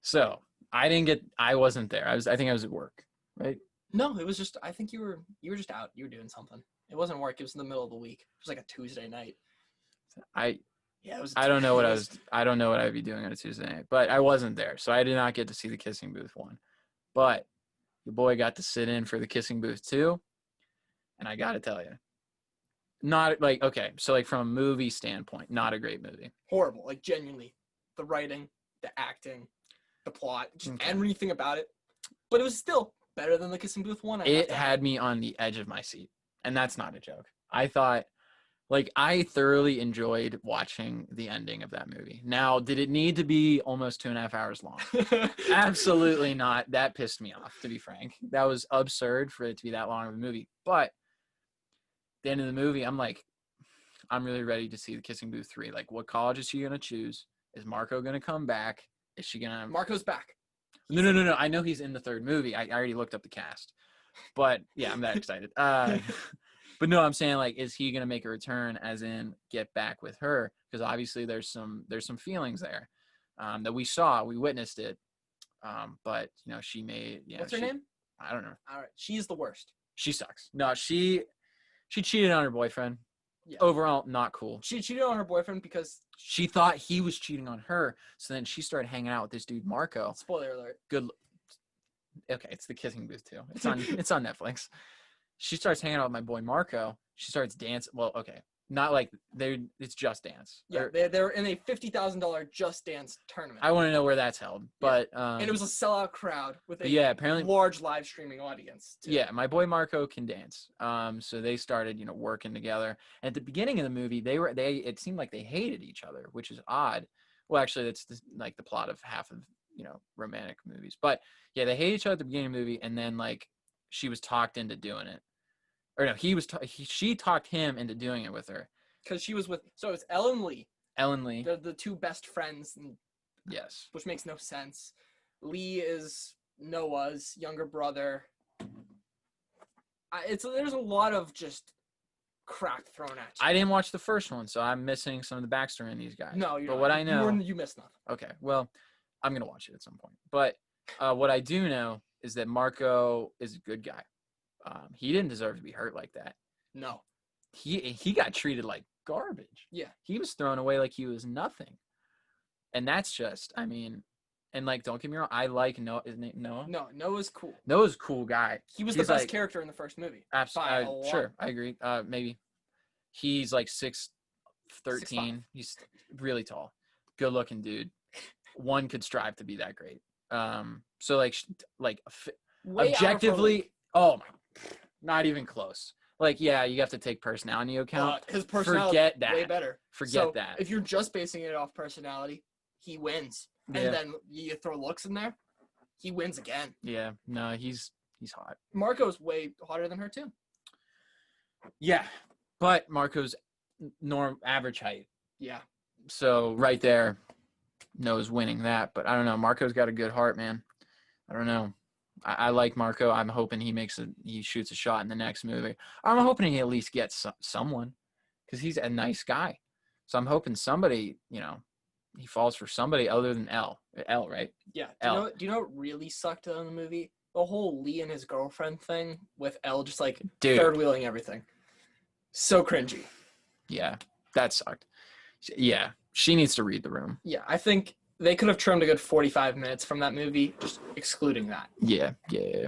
So I wasn't there. I think I was at work, right? No, it was just, I think you were just out. You were doing something. It wasn't work. It was in the middle of the week. It was like a Tuesday night. Yeah, it was. I don't know what I don't know what I'd be doing on a Tuesday night, but I wasn't there, so I did not get to see the Kissing Booth 1. But your boy got to sit in for the Kissing Booth 2, and I got to tell you, not like, okay, so like from a movie standpoint, not a great movie. Horrible. Like genuinely, the writing, the acting, the plot, just everything about it. But it was still better than the Kissing Booth 1. It had me on the edge of my seat, and that's not a joke. I thought, like, I thoroughly enjoyed watching the ending of that movie. Now, did it need to be almost 2.5 hours long? Absolutely not. That pissed me off, to be frank. That was absurd for it to be that long of a movie. But the end of the movie, I'm like, I'm really ready to see the Kissing Booth 3. Like, what college is she going to choose? Is Marco going to come back? Is she going to... Marco's back. No. I know he's in the third movie. I already looked up the cast. But, yeah, I'm that excited. But no, I'm saying, like, is he going to make a return, as in get back with her? Because obviously there's some feelings there that we saw. We witnessed it. But, you know, she made... You know, What's her name? I don't know. All right. She's the worst. She sucks. No, she cheated on her boyfriend. Yeah. Overall, not cool. She cheated on her boyfriend because... She thought he was cheating on her. So then she started hanging out with this dude, Marco. Spoiler alert. Good. Okay, it's the Kissing Booth too. It's on Netflix. She starts hanging out with my boy Marco. She starts dancing. Well, okay, not like it's Just Dance. Yeah, they're in a $50,000 Just Dance tournament. I want to know where that's held, but and it was a sellout crowd with a apparently large live streaming audience too. Yeah, my boy Marco can dance. So they started, working together. And at the beginning of the movie, it seemed like they hated each other, which is odd. Well, actually, that's like the plot of half of romantic movies. But yeah, they hate each other at the beginning of the movie, and then like she was talked into doing it, or no, she talked him into doing it with her. Because she was so it's Ellen Lee. They're the two best friends. Yes. Which makes no sense. Lee is Noah's younger brother. There's a lot of just crap thrown at you. I didn't watch the first one, so I'm missing some of the backstory in these guys. No, you're but not. What I know, you missed nothing. Okay, well, I'm gonna watch it at some point. But what I do know is that Marco is a good guy. He didn't deserve to be hurt like that. No. He got treated like garbage. Yeah. He was thrown away like he was nothing. And that's just, I mean, and like, don't get me wrong, I like Noah. Isn't it Noah? No, Noah's cool. Noah's a cool guy. He's the best character in the first movie. Absolutely. Sure, I agree. Maybe. He's like 6'13". 6'5". He's really tall. Good looking dude. One could strive to be that great. So like Way objectively, oh my, not even close. Like, yeah, you have to take personality into account. His personality Forget that. Way better. Forget that. If you're just basing it off personality, he wins. Yeah. And then you throw looks in there, he wins again. Yeah, no, he's hot. Marco's way hotter than her too. Yeah, but Marco's average height. Yeah. So right there, Noah's winning that. But I don't know. Marco's got a good heart, man. I don't know. I like Marco. I'm hoping he shoots a shot in the next movie. I'm hoping he at least gets someone, because he's a nice guy. So I'm hoping somebody, he falls for somebody other than L, right? Yeah. Do you know what really sucked in the movie? The whole Lee and his girlfriend thing with L just like third wheeling everything. So cringy. Yeah, that sucked. Yeah, she needs to read the room. Yeah, I think they could have trimmed a good 45 minutes from that movie, just excluding that. Yeah.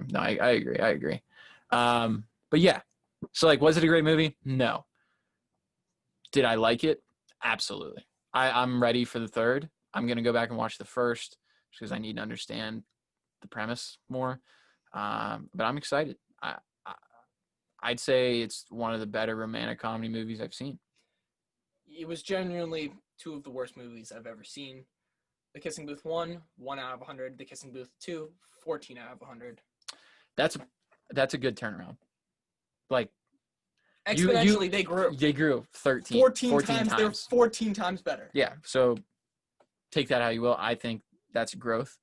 No, I agree. But yeah, so like, was it a great movie? No. Did I like it? Absolutely. I'm ready for the third. I'm going to go back and watch the first because I need to understand the premise more. But I'm excited. I'd say it's one of the better romantic comedy movies I've seen. It was genuinely two of the worst movies I've ever seen. The Kissing Booth 1, 1 out of 100. The Kissing Booth 2, 14 out of 100. That's a good turnaround. Like, exponentially, they grew. They grew 14 times. They're 14 times better. Yeah, so take that how you will. I think that's growth,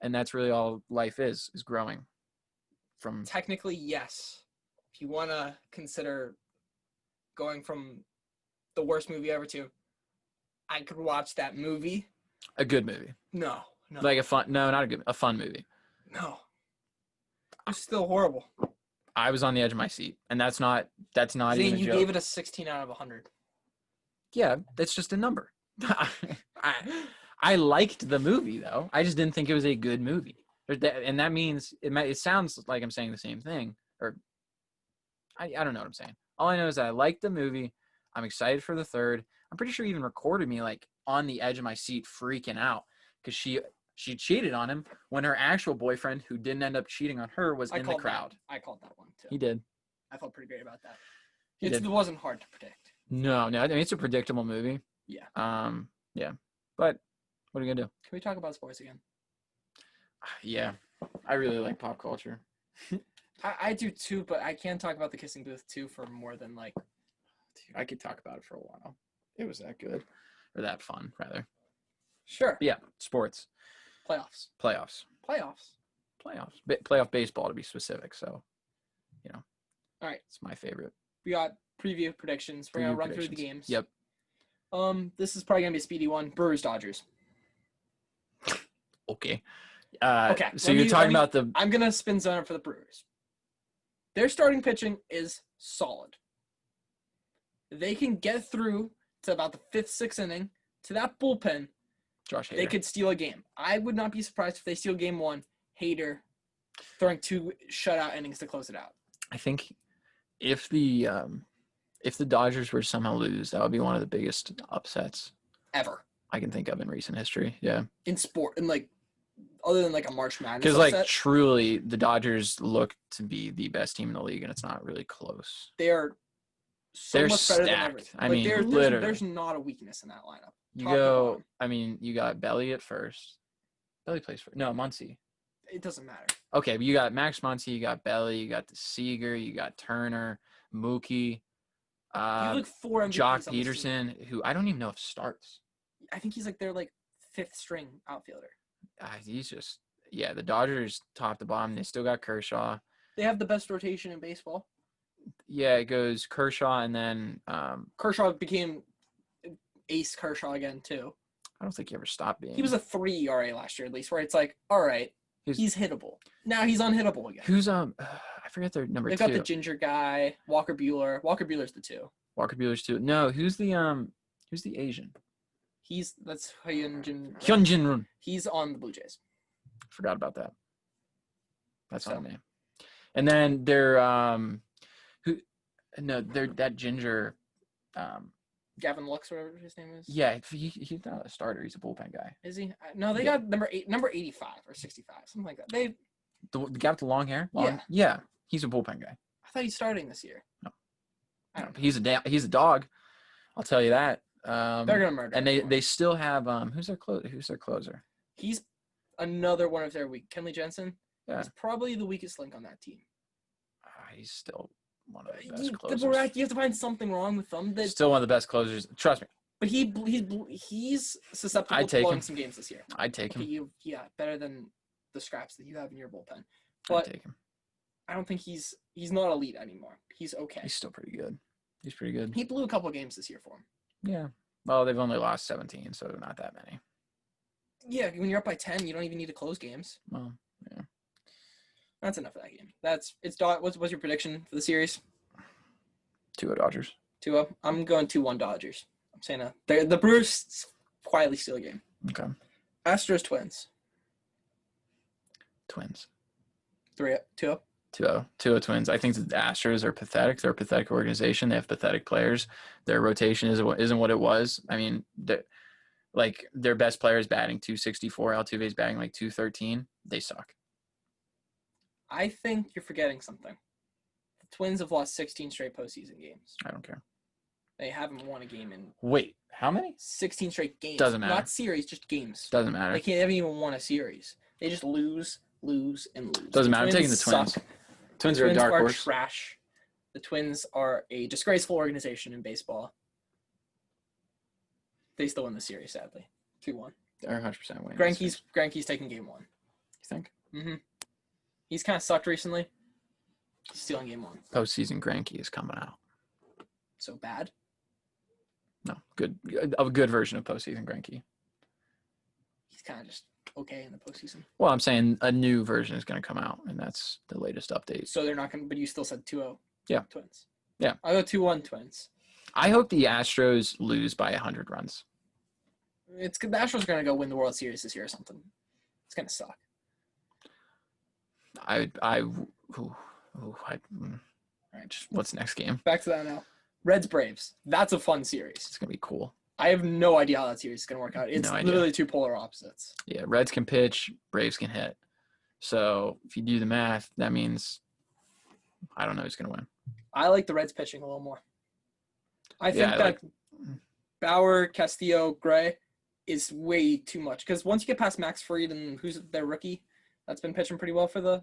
and that's really all life is growing. From technically, yes. If you want to consider going from the worst movie ever to I could watch that movie. A good movie. No. Like a fun movie. No. It's still horrible. I was on the edge of my seat, and that's not Zane, even a you joke. gave it a 16 out of 100. Yeah, that's just a number. I liked the movie though. I just didn't think it was a good movie. And that means it sounds like I'm saying the same thing, or I don't know what I'm saying. All I know is that I liked the movie. I'm excited for the third. I'm pretty sure he even recorded me like on the edge of my seat freaking out because she cheated on him when her actual boyfriend, who didn't end up cheating on her, was in the crowd. I called that one too. He did. I felt pretty great about that. It wasn't hard to predict. No. I mean, it's a predictable movie. Yeah. Yeah. But what are you gonna do? Can we talk about sports again? Yeah. I really like pop culture. I do too, but I can't talk about the kissing booth too for more than like. I could talk about it for a while. It was that good, or that fun, rather. Sure. But yeah, sports. Playoffs. Playoff baseball to be specific. So, All right. it's my favorite. We got preview predictions. We're gonna run through the games. Yep. This is probably gonna be a speedy one. Brewers Dodgers. Okay. Okay. So you're talking about the. I'm gonna spin zone it for the Brewers. Their starting pitching is solid. They can get through to about the 5th, 6th inning to that bullpen. Josh Hader. They could steal a game. I would not be surprised if they steal game 1. Hader throwing 2 shutout innings to close it out. I think if the Dodgers were to somehow lose, that would be one of the biggest upsets Ever. I can think of in recent history. Yeah. In sport, and like, other than like a March Madness Because like upset, truly, the Dodgers look to be the best team in the league, and it's not really close. they are so They're much better than stacked. everything. I mean, there's literally. not a weakness in that lineup. You Top to go. bottom. I mean, you got Belly at first. Belly plays for Muncy. It doesn't matter. Okay, but you got Max Muncy, you got Belly, you got the Seager, you got Turner, Mookie, You look 4 MVPs Jock on this team. Peterson, who I don't even know if starts. I think he's like their like 5th string outfielder. He's just the Dodgers top to bottom. They still got Kershaw. They have the best rotation in baseball. Yeah, it goes Kershaw and then Kershaw became ace Kershaw again too. I don't think he ever stopped being. He was a 3 ERA last year at least, where it's like, all right, he's hittable. Now he's unhittable again. Who's I forget their number They've 2. got the ginger guy, Walker Buehler. Walker Buehler's the 2. Walker Buehler's 2. No, who's the Asian? That's Hyunjin. Hyunjin Run. He's on the Blue Jays. Forgot about that. That's So. on me. And then they're they're that ginger. Gavin Lux, whatever his name is. Yeah, he's not a starter. He's a bullpen guy. Is he? No, they Yeah. got number 85 or 65, something like that. The guy with the long hair. Yeah. He's a bullpen guy. I thought he's starting this year. No. I don't know. He's a dog. I'll tell you that. They're gonna murder. And everyone. they still have who's their closer? He's another one of their weak. Kenley Jensen. Yeah. He's probably the weakest link on that team. He's still one of the best closers. You have to find something wrong with them. Still one of the best closers. Trust me. But he's susceptible I'd to take blowing him. some games this year. I'd take him. Better than the scraps that you have in your bullpen. I'd But take him. I don't think he's not elite anymore. He's okay. He's still pretty good. He's pretty good. He blew a couple games this year for him. Yeah. Well, they've only lost 17, so not that many. Yeah, when you're up by 10, you don't even need to close games. Well, yeah. That's enough of that game. What's your prediction for the series? 2-0 Dodgers. 2-0. I'm going 2-1 Dodgers. I'm saying the Brewers quietly steal a game. Okay. Astros Twins. Twins. 2-0. 2-0. 2-0 Twins. I think the Astros are pathetic. They're a pathetic organization. They have pathetic players. Their rotation isn't what it was. I mean, their best player is batting 264. Altuve's batting like 213. They suck. I think you're forgetting something. The Twins have lost 16 straight postseason games. I don't care. They haven't won a game in Wait, how many? 16 straight games. Doesn't matter. Not series, just games. Doesn't matter. They haven't even won a series. They just lose, and lose. Doesn't matter. I'm taking the Twins. Suck. Twins The are a dark horse. Trash. The Twins are a disgraceful organization in baseball. They still win the series, sadly. 2-1. They're 100% winning. Greinke's taking game 1. You think? Mm-hmm. He's kind of sucked recently. He's stealing game 1. Postseason Greinke is coming out. So bad. No, a good version of postseason Greinke. He's kind of just okay in the postseason. Well, I'm saying a new version is going to come out, and that's the latest update. So they're not going to, but you still said 2-0. Yeah. Twins. Yeah. I'll go 2-1 Twins. I hope the Astros lose by 100 runs. The Astros are going to go win the World Series this year or something. It's going to suck. What's next game? Back to that now. Reds Braves. That's a fun series. It's going to be cool. I have no idea how that series is going to work out. It's literally two polar opposites. Yeah, Reds can pitch, Braves can hit. So if you do the math, that means I don't know who's going to win. I like the Reds pitching a little more. I think Bauer, Castillo, Gray is way too much. Because once you get past Max Fried and who's their rookie, that's been pitching pretty well for I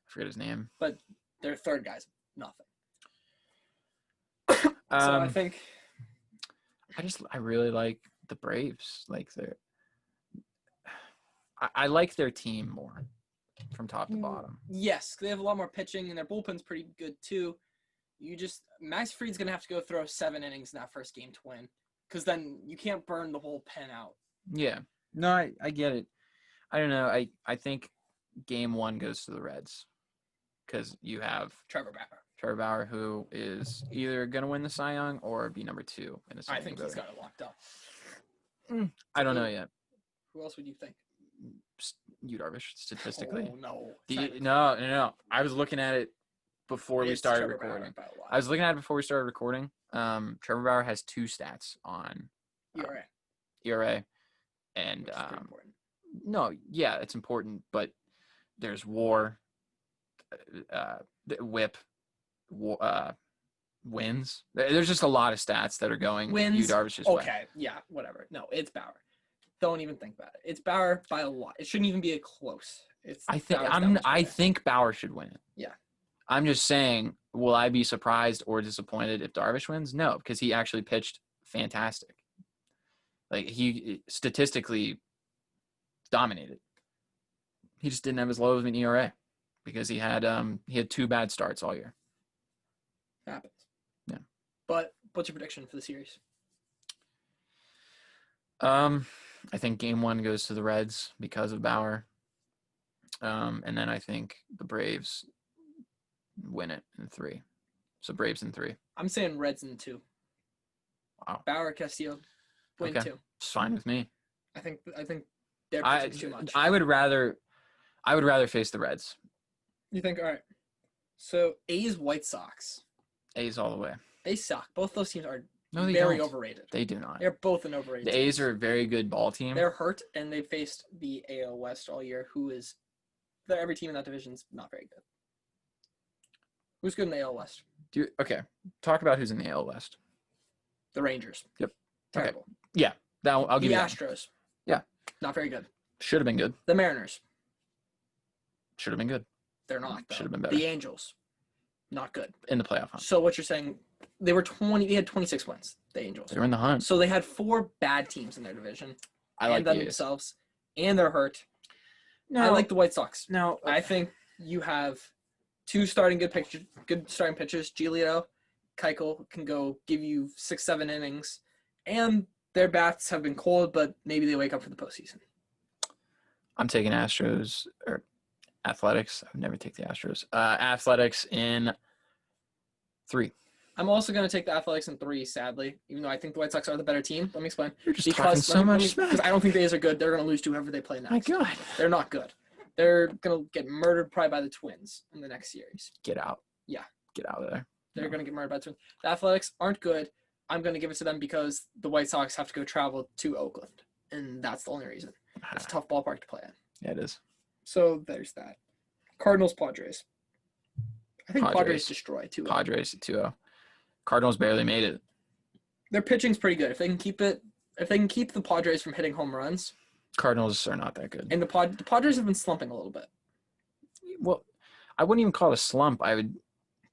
forget his name. But their third guy's nothing. So I think I really like the Braves. I like their team more from top to bottom. Yes, they have a lot more pitching and their bullpen's pretty good too. Max Fried's gonna have to go throw 7 innings in that first game to win, because then you can't burn the whole pen out. Yeah, no, I get it. I don't know. I think game 1 goes to the Reds because you have Trevor Bauer, who is either going to win the Cy Young or be number 2 in the Cy Young. I think he's got it locked up. I don't know yet. Who else would you think? Yu Darvish, statistically. Oh, no. No. I was looking at it before we started recording. Trevor Bauer has 2 stats on ERA. And no, yeah, it's important, but there's WAR, WHIP, wins. There's just a lot of stats that are going Yu Darvish's way. Okay, yeah, whatever. No, it's Bauer. Don't even think about it. It's Bauer by a lot. It shouldn't even be a close. I think Bauer should win it. Yeah. I'm just saying, will I be surprised or disappointed if Darvish wins? No, because he actually pitched fantastic. Like, he statistically dominated. He just didn't have as low of an ERA because he had 2 bad starts all year. Happens. Yeah. But what's your prediction for the series? I think game 1 goes to the Reds because of Bauer. And then I think the Braves win it in 3. So Braves in 3. I'm saying Reds in 2. Wow. Bauer, Castillo, win 2. It's fine with me. I think they're pitching too much. I would rather face the Reds. You think? All right. So A's, White Sox. A's all the way. They suck. Both those teams are No, they very don't. overrated. They do not. They're both an overrated. The A's are a very good ball team. They're hurt, and they faced the AL West all year, every team in that division's not very good. Who's good in the AL West? Okay. Talk about who's in the AL West. The Rangers. Yep. Terrible. Okay. Yeah. I'll give you that. The Astros. Yeah. Not very good. Should have been good. The Mariners. Should have been good. They're not, though. Should have been better. The Angels. Not good. In the playoff hunt. So what you're saying, they had 26 wins, the Angels. They were in the hunt. So they had 4 bad teams in their division. I like them themselves. And they're hurt. No, I like the White Sox. No. I think you have 2 starting good starting pitchers. Giolito, Keuchel can go give you 6-7 innings. And their bats have been cold, but maybe they wake up for the postseason. I'm taking Astros or Athletics. I would never take the Astros. Athletics in 3. I'm also going to take the Athletics in 3, sadly, even though I think the White Sox are the better team. Let me explain. You're just talking so much smack. Because I don't think the A's are good. They're going to lose to whoever they play next. My God. They're not good. They're going to get murdered probably by the Twins in the next series. Get out. Yeah. Get out of there. They're going to get murdered by the Twins. The Athletics aren't good. I'm going to give it to them because the White Sox have to go travel to Oakland, and that's the only reason. It's a tough ballpark to play in. Yeah, it is. So there's that. Cardinals, Padres. I think Padres destroy 2-0. Padres 2-0. Cardinals barely made it. Their pitching's pretty good. If they can keep the Padres from hitting home runs. Cardinals are not that good. And the Padres have been slumping a little bit. Well, I wouldn't even call it a slump. I would.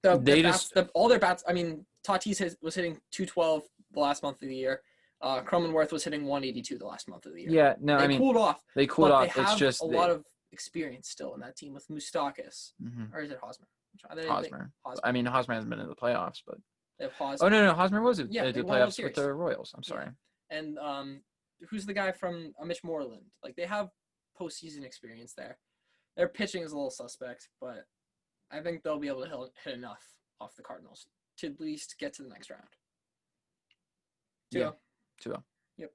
All their bats. I mean, Tatis was hitting 212 the last month of the year. Crum and Worth was hitting 182 the last month of the year. Yeah, no, they cooled off. They cooled off. They have it's just a lot of experience still in that team with Moustakas. Mm-hmm. Or is it Hosmer? Hosmer. I mean, Hosmer hasn't been in the playoffs, but They have Hosmer. Oh no, Hosmer was Yeah, the they won the playoffs with series. the Royals. I'm sorry. And who's the guy from Mitch Moreland? Like, they have postseason experience there. Their pitching is a little suspect, but I think they'll be able to hit enough off the Cardinals to at least get to the next round. 2-0. Yeah. 2-0. Yep.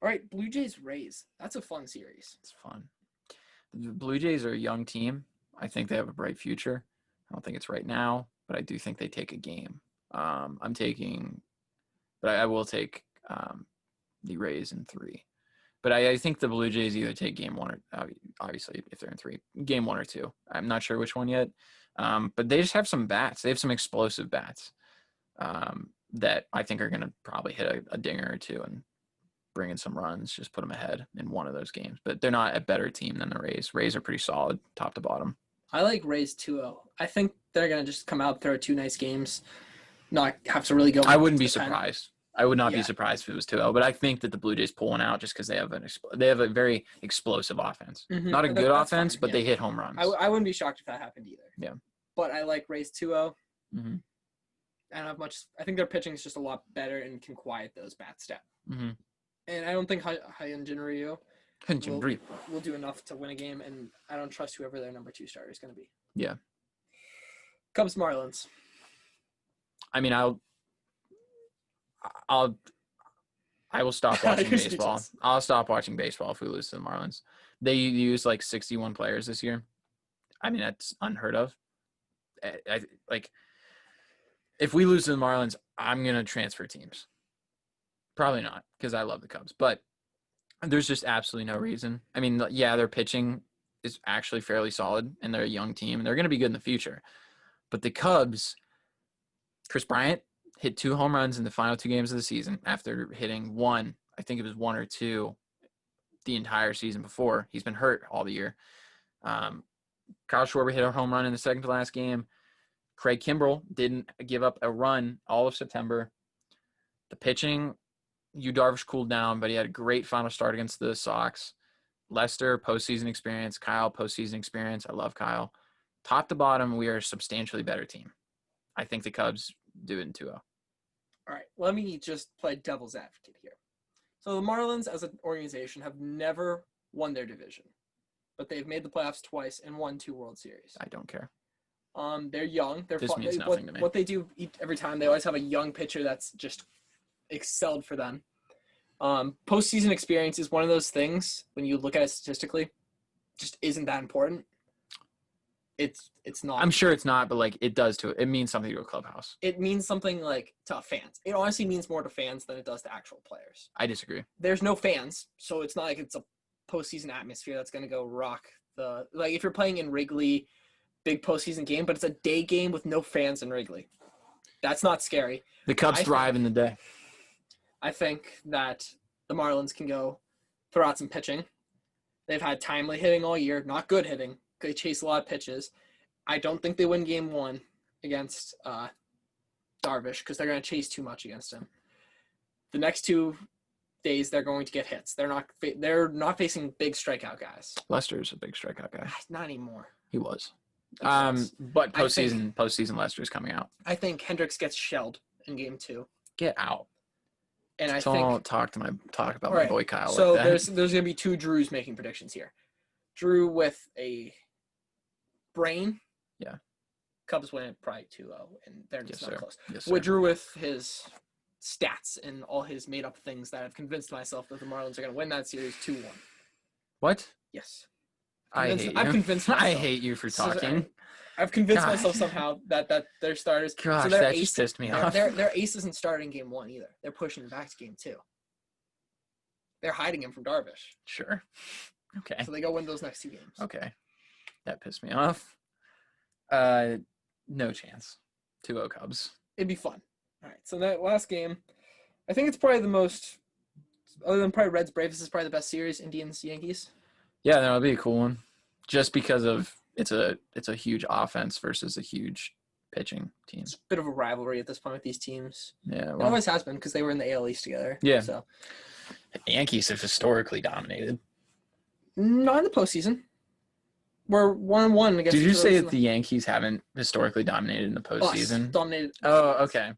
All right, Blue Jays Rays. That's a fun series. It's fun. The Blue Jays are a young team. I think they have a bright future. I don't think it's right now, but I do think they take a game. I will take the Rays in 3. But I think the Blue Jays either take game 1 or obviously if they're in 3, game 1 or 2. I'm not sure which one yet. But they just have some bats. They have some explosive bats that I think are going to probably hit a dinger or 2 and bring in some runs, just put them ahead in one of those games. But they're not a better team than the Rays. Rays are pretty solid top to bottom. I like Rays 2-0. I think they're going to just come out, throw 2 nice games, not have to really go. I wouldn't be surprised. I would not be surprised if it was 2-0, but I think that the Blue Jays pull one out just because they have a very explosive offense. Mm-hmm. Not a good offense, but they hit home runs. I wouldn't be shocked if that happened either. Yeah. But I like Rays 2-0. Mm-hmm. I don't have much. I think their pitching is just a lot better and can quiet those bats down. Mm-hmm. And I don't think Hyun-Jin Ryu will do enough to win a game, and I don't trust whoever their number 2 starter is going to be. Yeah. Cubs Marlins. I mean, I will stop watching baseball. I'll stop watching baseball if we lose to the Marlins. They use like 61 players this year. I mean, that's unheard of. If we lose to the Marlins, I'm going to transfer teams. Probably not, because I love the Cubs. But there's just absolutely no reason. I mean, yeah, their pitching is actually fairly solid, and they're a young team, and they're going to be good in the future. But the Cubs, Chris Bryant hit 2 home runs in the final 2 games of the season after hitting 1. I think it was 1 or 2 the entire season before. He's been hurt all the year. Kyle Schwarber hit a home run in the second to last game. Craig Kimbrell didn't give up a run all of September. The pitching, Yu Darvish cooled down, but he had a great final start against the Sox. Lester, postseason experience. Kyle, postseason experience. I love Kyle. Top to bottom, we are a substantially better team. I think the Cubs do it in 2-0. All right, let me just play devil's advocate here. So the Marlins as an organization have never won their division, but they've made the playoffs twice and won 2 World Series. I don't care. They're young. This means nothing to me. What they do every time, they always have a young pitcher that's just excelled for them. Postseason experience is one of those things, when you look at it statistically, just isn't that important. It's not. I'm sure it's not, but like it does to it. It means something to a clubhouse. It means something like to fans. It honestly means more to fans than it does to actual players. I disagree. There's no fans, so it's not like it's a postseason atmosphere that's going to go rock the – like if you're playing in Wrigley, big postseason game, but it's a day game with no fans in Wrigley. That's not scary. The Cubs thrive in the day. I think that the Marlins can go throw out some pitching. They've had timely hitting all year, not good hitting. They chase a lot of pitches. I don't think they win game 1 against Darvish because they're going to chase too much against him. The next 2 days, they're going to get hits. They're not facing big strikeout guys. Lester's a big strikeout guy. Not anymore. He was. But postseason Lester's coming out. I think Hendricks gets shelled in game 2. Get out. And Don't talk about my boy Kyle. So like that. there's going to be 2 Drews making predictions here. Drew with a brain. Yeah. Cubs win it probably 2-0, and they're just not close. Yes, sir. With Drew with his stats and all his made-up things that I've convinced myself that the Marlins are going to win that series 2-1. What? Yes. I've convinced myself. I hate you for talking. I've convinced myself somehow that their starters. Gosh, so that just pissed me off. Their ace isn't starting game 1 either. They're pushing him back to game 2. They're hiding him from Darvish. Sure. Okay. So they go win those next 2 games. Okay. That pissed me off. No chance. 2-0 Cubs. It'd be fun. All right. So that last game, I think it's probably the most, other than probably Reds Braves, this is probably the best series. Indians Yankees. Yeah, that'll be a cool one. Just because of it's a huge offense versus a huge pitching team. It's a bit of a rivalry at this point with these teams. Yeah, It always has been because they were in the AL East together. Yeah. So Yankees have historically dominated. not in the postseason. We're 1-1 against. Did you say that the Yankees haven't historically dominated in the postseason? Dominated. Oh, okay.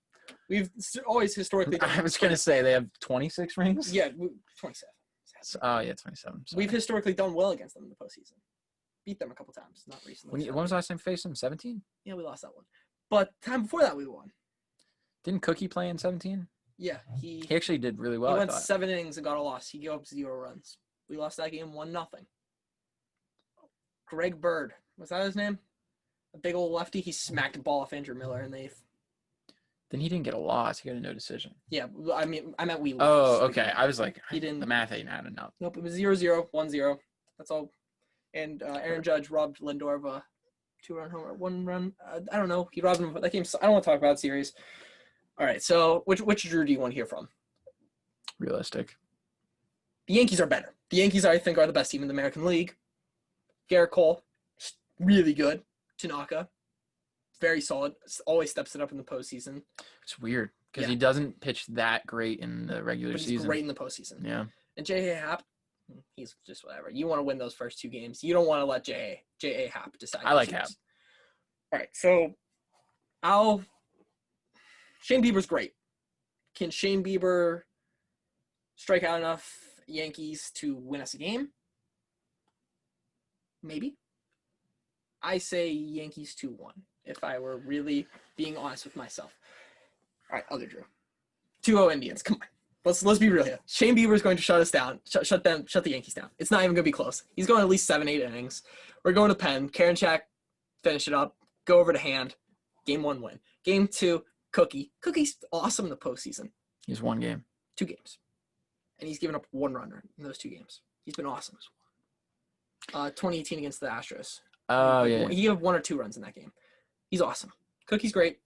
We've always historically done. I was gonna say they have 26 rings. Yeah, 27. Oh yeah, 27. Sorry. We've historically done well against them in the postseason. Beat them a couple times, not recently. When was the last time we faced them? 17. Yeah, we lost that one. But time before that, we won. Didn't Cookie play in 17? Yeah, He actually did really well. he I went thought. 7 innings and got a loss. He gave up 0 runs. We lost that game 1-0. Greg Bird, was that his name? A big old lefty. He smacked the ball off Andrew Miller in the 8th. Then he didn't get a loss. He got a no decision. Yeah, I meant we lost. Oh, okay. I was like, He didn't. the math ain't adding up. Nope, it was 0-0, 1-0. That's all. And Aaron Judge robbed Lindor of a 2-run homer, 1 run. I don't know. He robbed him. That game. I don't want to talk about series. All right. So which Drew do you want to hear from? Realistic. The Yankees are better. The Yankees, I think, are the best team in the American League. Garrett Cole, really good. Tanaka, very solid. Always steps it up in the postseason. It's weird because Yeah. he doesn't pitch that great in the regular But he's season. great in the postseason. Yeah. And J.A. Happ, he's just whatever. You want to win those first 2 games. You don't want to let J.A. Happ decide. I like the Happ. series. All right, so Shane Bieber's great. Can Shane Bieber strike out enough Yankees to win us a game? Maybe. I say Yankees 2-1 if I were really being honest with myself. All right, other Drew. 2-0 Indians. Come on. Let's be real here. Shane Bieber is going to shut us down. Shut the Yankees down. It's not even going to be close. He's going at least 7-8 innings. We're going to Penn. Karinchak, finish it up. Go over to Hand. Game 1 win. Game 2, Cookie. Cookie's awesome in the postseason. He's 1 game. 2 games. And he's given up 1 runner in those 2 games. He's been awesome. 2018 against the Astros. Oh, yeah. He gave 1 or 2 runs in that game. He's awesome. Cookie's great.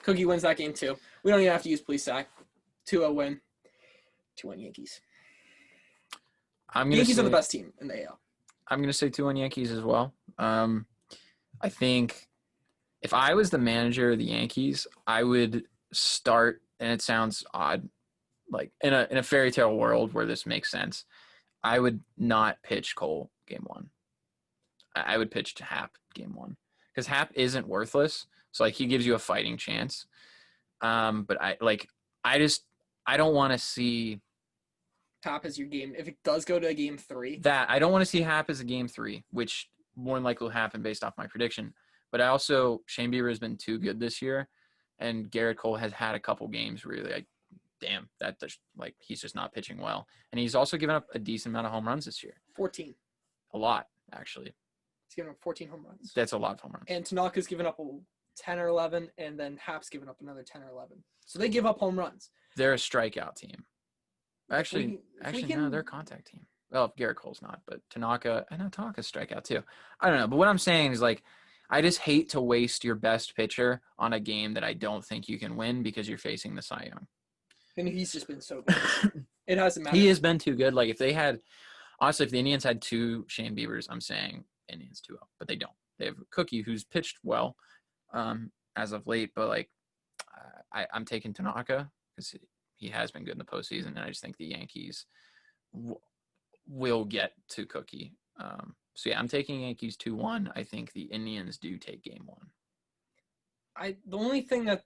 Cookie wins that game too. We don't even have to use police sack. 2-0 win. 2-1 Yankees. Yankees are the best team in the AL. I'm going to say 2-1 Yankees as well. I think if I was the manager of the Yankees, I would start, and it sounds odd, like in a fairy tale world where this makes sense, I would not pitch Cole game 1. I would pitch to Happ game 1 because Happ isn't worthless. So like he gives you a fighting chance. But I don't want to see Happ as your game. If it does go to a game 3. that. I don't want to see Happ as a game 3, which more than likely will happen based off my prediction. But I also, Shane Bieber has been too good this year, and Garrett Cole has had a couple games where you're like, damn, he's just not pitching well. And he's also given up a decent amount of home runs this year. 14. A lot, actually. He's given up 14 home runs. That's a lot of home runs. And Tanaka's given up 10 or 11, and then Happ's given up another 10 or 11. So they give up home runs. They're a strikeout team. Actually, no, no, they're a contact team. Well, Garrett Cole's not, but Tanaka, I know Tanaka's strikeout too. I don't know, but what I'm saying is like, I just hate to waste your best pitcher on a game that I don't think you can win because you're facing the Cy Young. And he's just been so good. It hasn't mattered. He has been too good. Like if they had, honestly, if the Indians had 2 Shane Biebers, I'm saying Indians 2-0, but they don't. They have Cookie, who's pitched well as of late, but like I'm taking Tanaka because he has been good in the postseason, and I just think the Yankees will get to Cookie. So yeah, I'm taking Yankees 2-1. I think the Indians do take game 1. The only thing that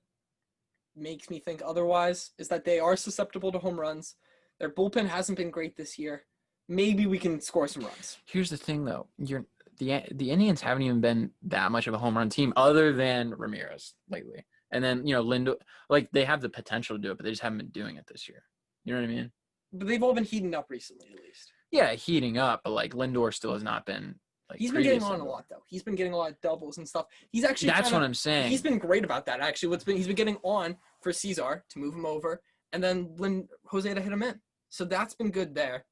makes me think otherwise is that they are susceptible to home runs. Their bullpen hasn't been great this year. Maybe we can score some runs. Here's the thing, though. The Indians haven't even been that much of a home run team other than Ramirez lately. And then, Lindor, like they have the potential to do it, but they just haven't been doing it this year. You know what I mean? But they've all been heating up recently, at least. Yeah, heating up, but like Lindor still has not been like. He's been getting on a lot though. He's been getting a lot of doubles and stuff. He's actually. That's what I'm saying. He's been great about that. Actually, he's been getting on for Cesar to move him over, and then Jose to hit him in. So that's been good there.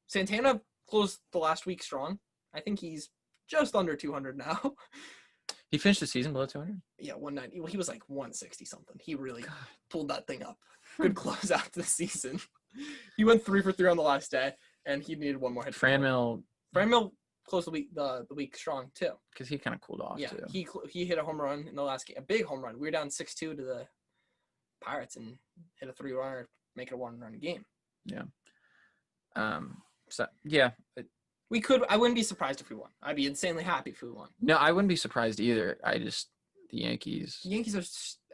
Santana closed the last week strong. I think he's just under 200 now. He finished the season below 200. Yeah, 190. Well, he was like 160 something. He really pulled that thing up. Good close out to the season. He went 3 for 3 on the last day, and he needed one more hit. Franmil closed the week strong too. Because he kind of cooled off too. He hit a home run in the last game, a big home run. We were down 6-2 to the Pirates and hit a 3-runner, make it a 1-run game. Yeah. So yeah. I wouldn't be surprised if we won. I'd be insanely happy if we won. No, I wouldn't be surprised either. The Yankees. The Yankees are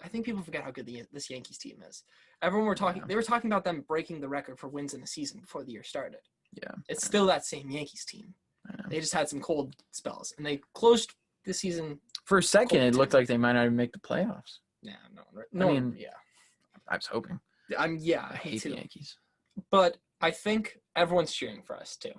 I think people forget how good this Yankees team is. Everyone Yeah. they were talking about them breaking the record for wins in a season before the year started. Yeah. It's still that same Yankees team. I know. They just had some cold spells, and they closed the season. For a second, Cold it looked team. like they might not even make the playoffs. Yeah, I was hoping. I I me hate too. the Yankees. But I think everyone's cheering for us too.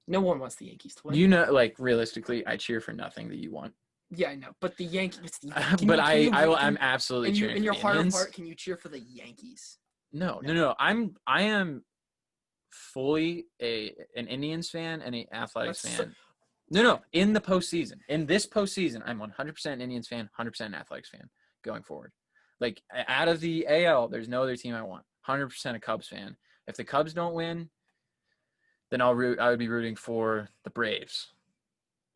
No one wants the Yankees to win. You know, like realistically, I cheer for nothing that you want. Yeah, I know. But the Yankees. I'm absolutely cheering in your for the heart of Indians. heart, can you cheer for the Yankees? No. I am fully an Indians fan and an Athletics That's fan. No. In the postseason, in this postseason, I'm 100% an Indians fan, 100% Athletics fan going forward. Like out of the AL, there's no other team I want. 100% a Cubs fan. If the Cubs don't win, then I would be rooting for the Braves.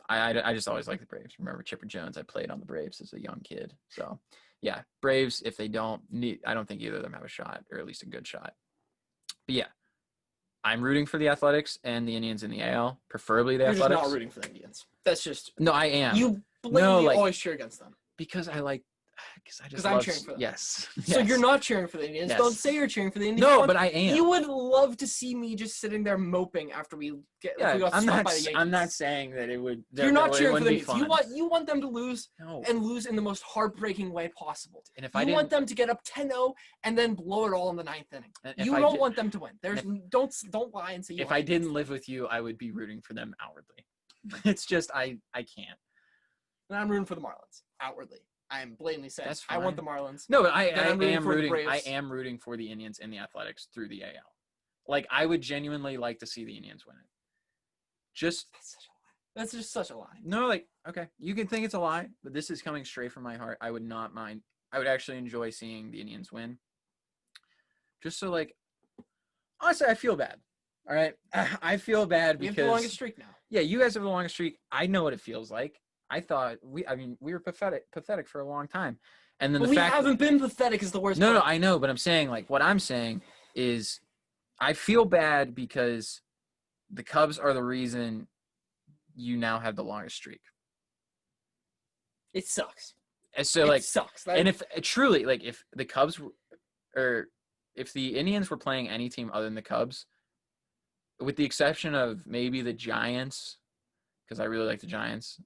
I just always like the Braves. Remember Chipper Jones? I played on the Braves as a young kid. So, yeah, Braves, if they don't I don't think either of them have a shot, or at least a good shot. But, yeah, I'm rooting for the Athletics and the Indians in the AL, preferably the You're Athletics. just not rooting for the Indians. That's just No, I am. you blatantly always cheer against them. Because I like – because I'm cheering for them. Yes. So you're not cheering for the Indians. Yes. Don't say you're cheering for the Indians. No, but I am. You would love to see me just sitting there moping after we got I'm swept by the Yankees. I'm not saying that it would. You're not cheering for the Indians. Indians. You want them to lose No. and lose in the most heartbreaking way possible. And if you want them to get up 10-0 and then blow it all in the ninth inning. You don't want them to win. Don't lie and say you. If I didn't live with you, I would be rooting for them outwardly. It's just I can't. And I'm rooting for the Marlins outwardly. I am blatantly saying That's I want fine. the Marlins. No, but I I'm rooting am for the rooting. I Braves. am rooting for the Indians and the Athletics through the AL. Like I would genuinely like to see the Indians win it. Just That's just such a lie. no, like okay, you can think it's a lie, but this is coming straight from my heart. I would not mind. I would actually enjoy seeing the Indians win. Just so like, honestly, I feel bad. All right, I feel bad We because have the longest streak now. yeah, you guys have the longest streak. I know what it feels like. I thought we were pathetic for a long time, and then But we haven't been pathetic is the worst. No, part. I know, but I'm saying like what I'm saying is, I feel bad because the Cubs are the reason you now have the longest streak. It sucks. And so It sucks. and if truly like if the Cubs or if the Indians were playing any team other than the Cubs, with the exception of maybe the Giants, because I really like the Giants.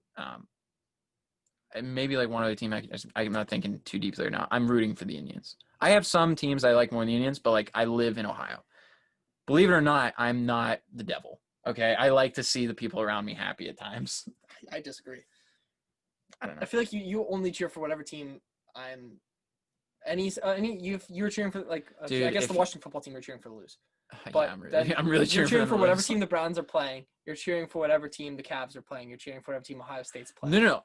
And maybe like one other team. I'm not thinking too deep there now. I'm rooting for the Indians. I have some teams I like more than the Indians, but like I live in Ohio. Believe it or not, I'm not the devil. Okay, I like to see the people around me happy at times. I disagree. I don't know. I feel like you only cheer for whatever team I'm. You're cheering for like. Dude, I guess the Washington football team you're cheering for to lose. But yeah, I'm really You're cheering cheering for for them whatever to team lose. the Browns are playing. You're cheering for whatever team the Cavs are playing. You're cheering for whatever team Ohio State's playing. No.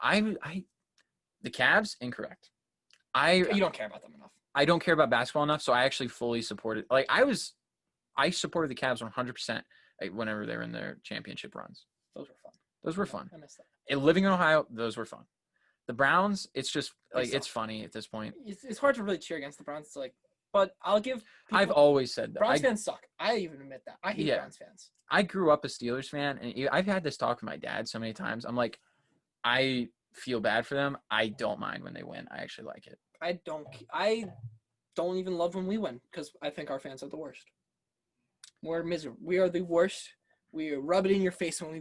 The Cavs, incorrect. You don't care about them enough. I don't care about basketball enough, so I actually fully supported. Like I supported the Cavs 100% whenever they were in their championship runs. Those were fun. I missed that. Living in Ohio, those were fun. The Browns, it's just like They it's funny at this point. It's hard to really cheer against the Browns. It's like, but I'll give. I've always said that. Browns fans suck. I even admit that. I hate Browns fans. I grew up a Steelers fan, and I've had this talk with my dad so many times. I'm like, I feel bad for them. I don't mind when they win. I actually like it. I don't even love when we win because I think our fans are the worst. We're miserable. We are the worst. We rub it in your face when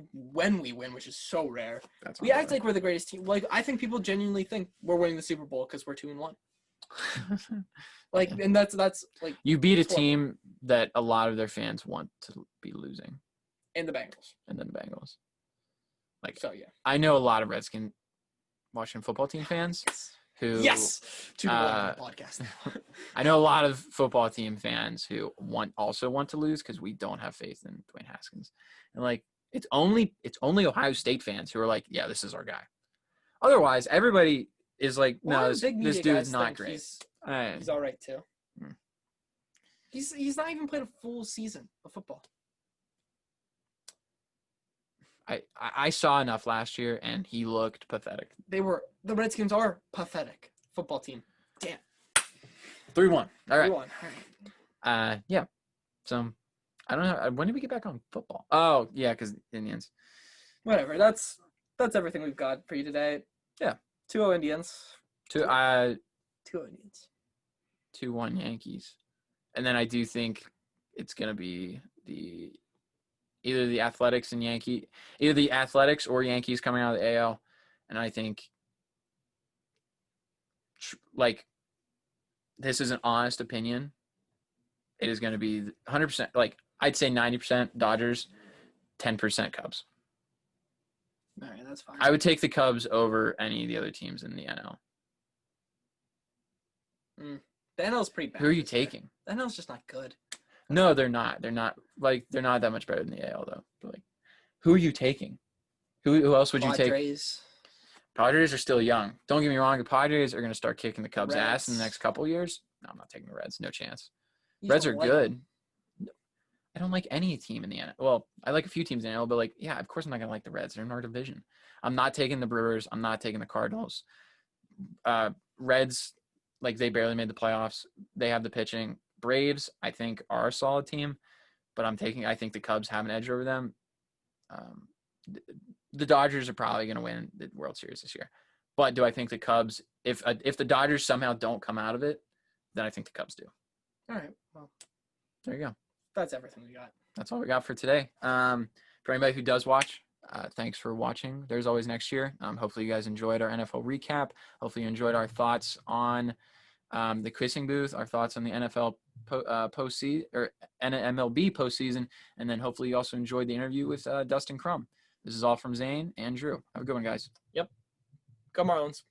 we win, which is so rare. We act like we're the greatest team. Like I think people genuinely think we're winning the Super Bowl because we're 2-1. Like, and that's like you beat a team that a lot of their fans want to be losing, and the Bengals, and then the Bengals. Like, so yeah, I know a lot of Washington football team fans who 2-1 on the podcast. I know a lot of football team fans who also want to lose because we don't have faith in Dwayne Haskins, and like it's only Ohio State fans who are like, yeah, this is our guy. Otherwise, everybody is like, no, this dude's not great. He's all right too. Hmm. He's not even played a full season of football. I saw enough last year, and he looked pathetic. The Redskins are pathetic football team. Damn. 3-1. All right. 3-1. All right. Yeah. So I don't know. When did we get back on football? Oh yeah, because Indians. Whatever. That's everything we've got for you today. Yeah. 2-0 Indians. 2 Indians. 2-1 Yankees. And then I do think it's going to be either the Athletics or Yankees coming out of the AL. And I think, like, this is an honest opinion. It is going to be 100%, like, I'd say 90% Dodgers, 10% Cubs. All right, that's fine. I would take the Cubs over any of the other teams in the NL. The NL's pretty bad. Who are you this year. taking? The NL's just not good. No, they're not. They're not that much better than the AL though. But, like, who are you taking? Who else would you take? Padres are still young. Don't get me wrong. The Padres are going to start kicking the Cubs' ass in the next couple years. No, I'm not taking the Reds. No chance. Reds are good. I don't like any team in the NL. Well, I like a few teams in the NL, but, like, yeah, of course I'm not going to like the Reds. They're in our division. I'm not taking the Brewers. I'm not taking the Cardinals. Reds, like, they barely made the playoffs. They have the pitching. Braves, I think, are a solid team, but I think the Cubs have an edge over them. The Dodgers are probably going to win the World Series this year. But do I think the Cubs, if the Dodgers somehow don't come out of it, then I think the Cubs do. All right. Well, there you go. That's everything we got. That's all we got for today. For anybody who does watch, thanks for watching. There's always next year. Hopefully you guys enjoyed our NFL recap. Hopefully you enjoyed our thoughts on the Kissing Booth, our thoughts on the NFL postseason or MLB postseason, and then hopefully you also enjoyed the interview with Dustin Crum. This is all from Zane and Drew. Have a good one, guys. Yep. Go Marlins.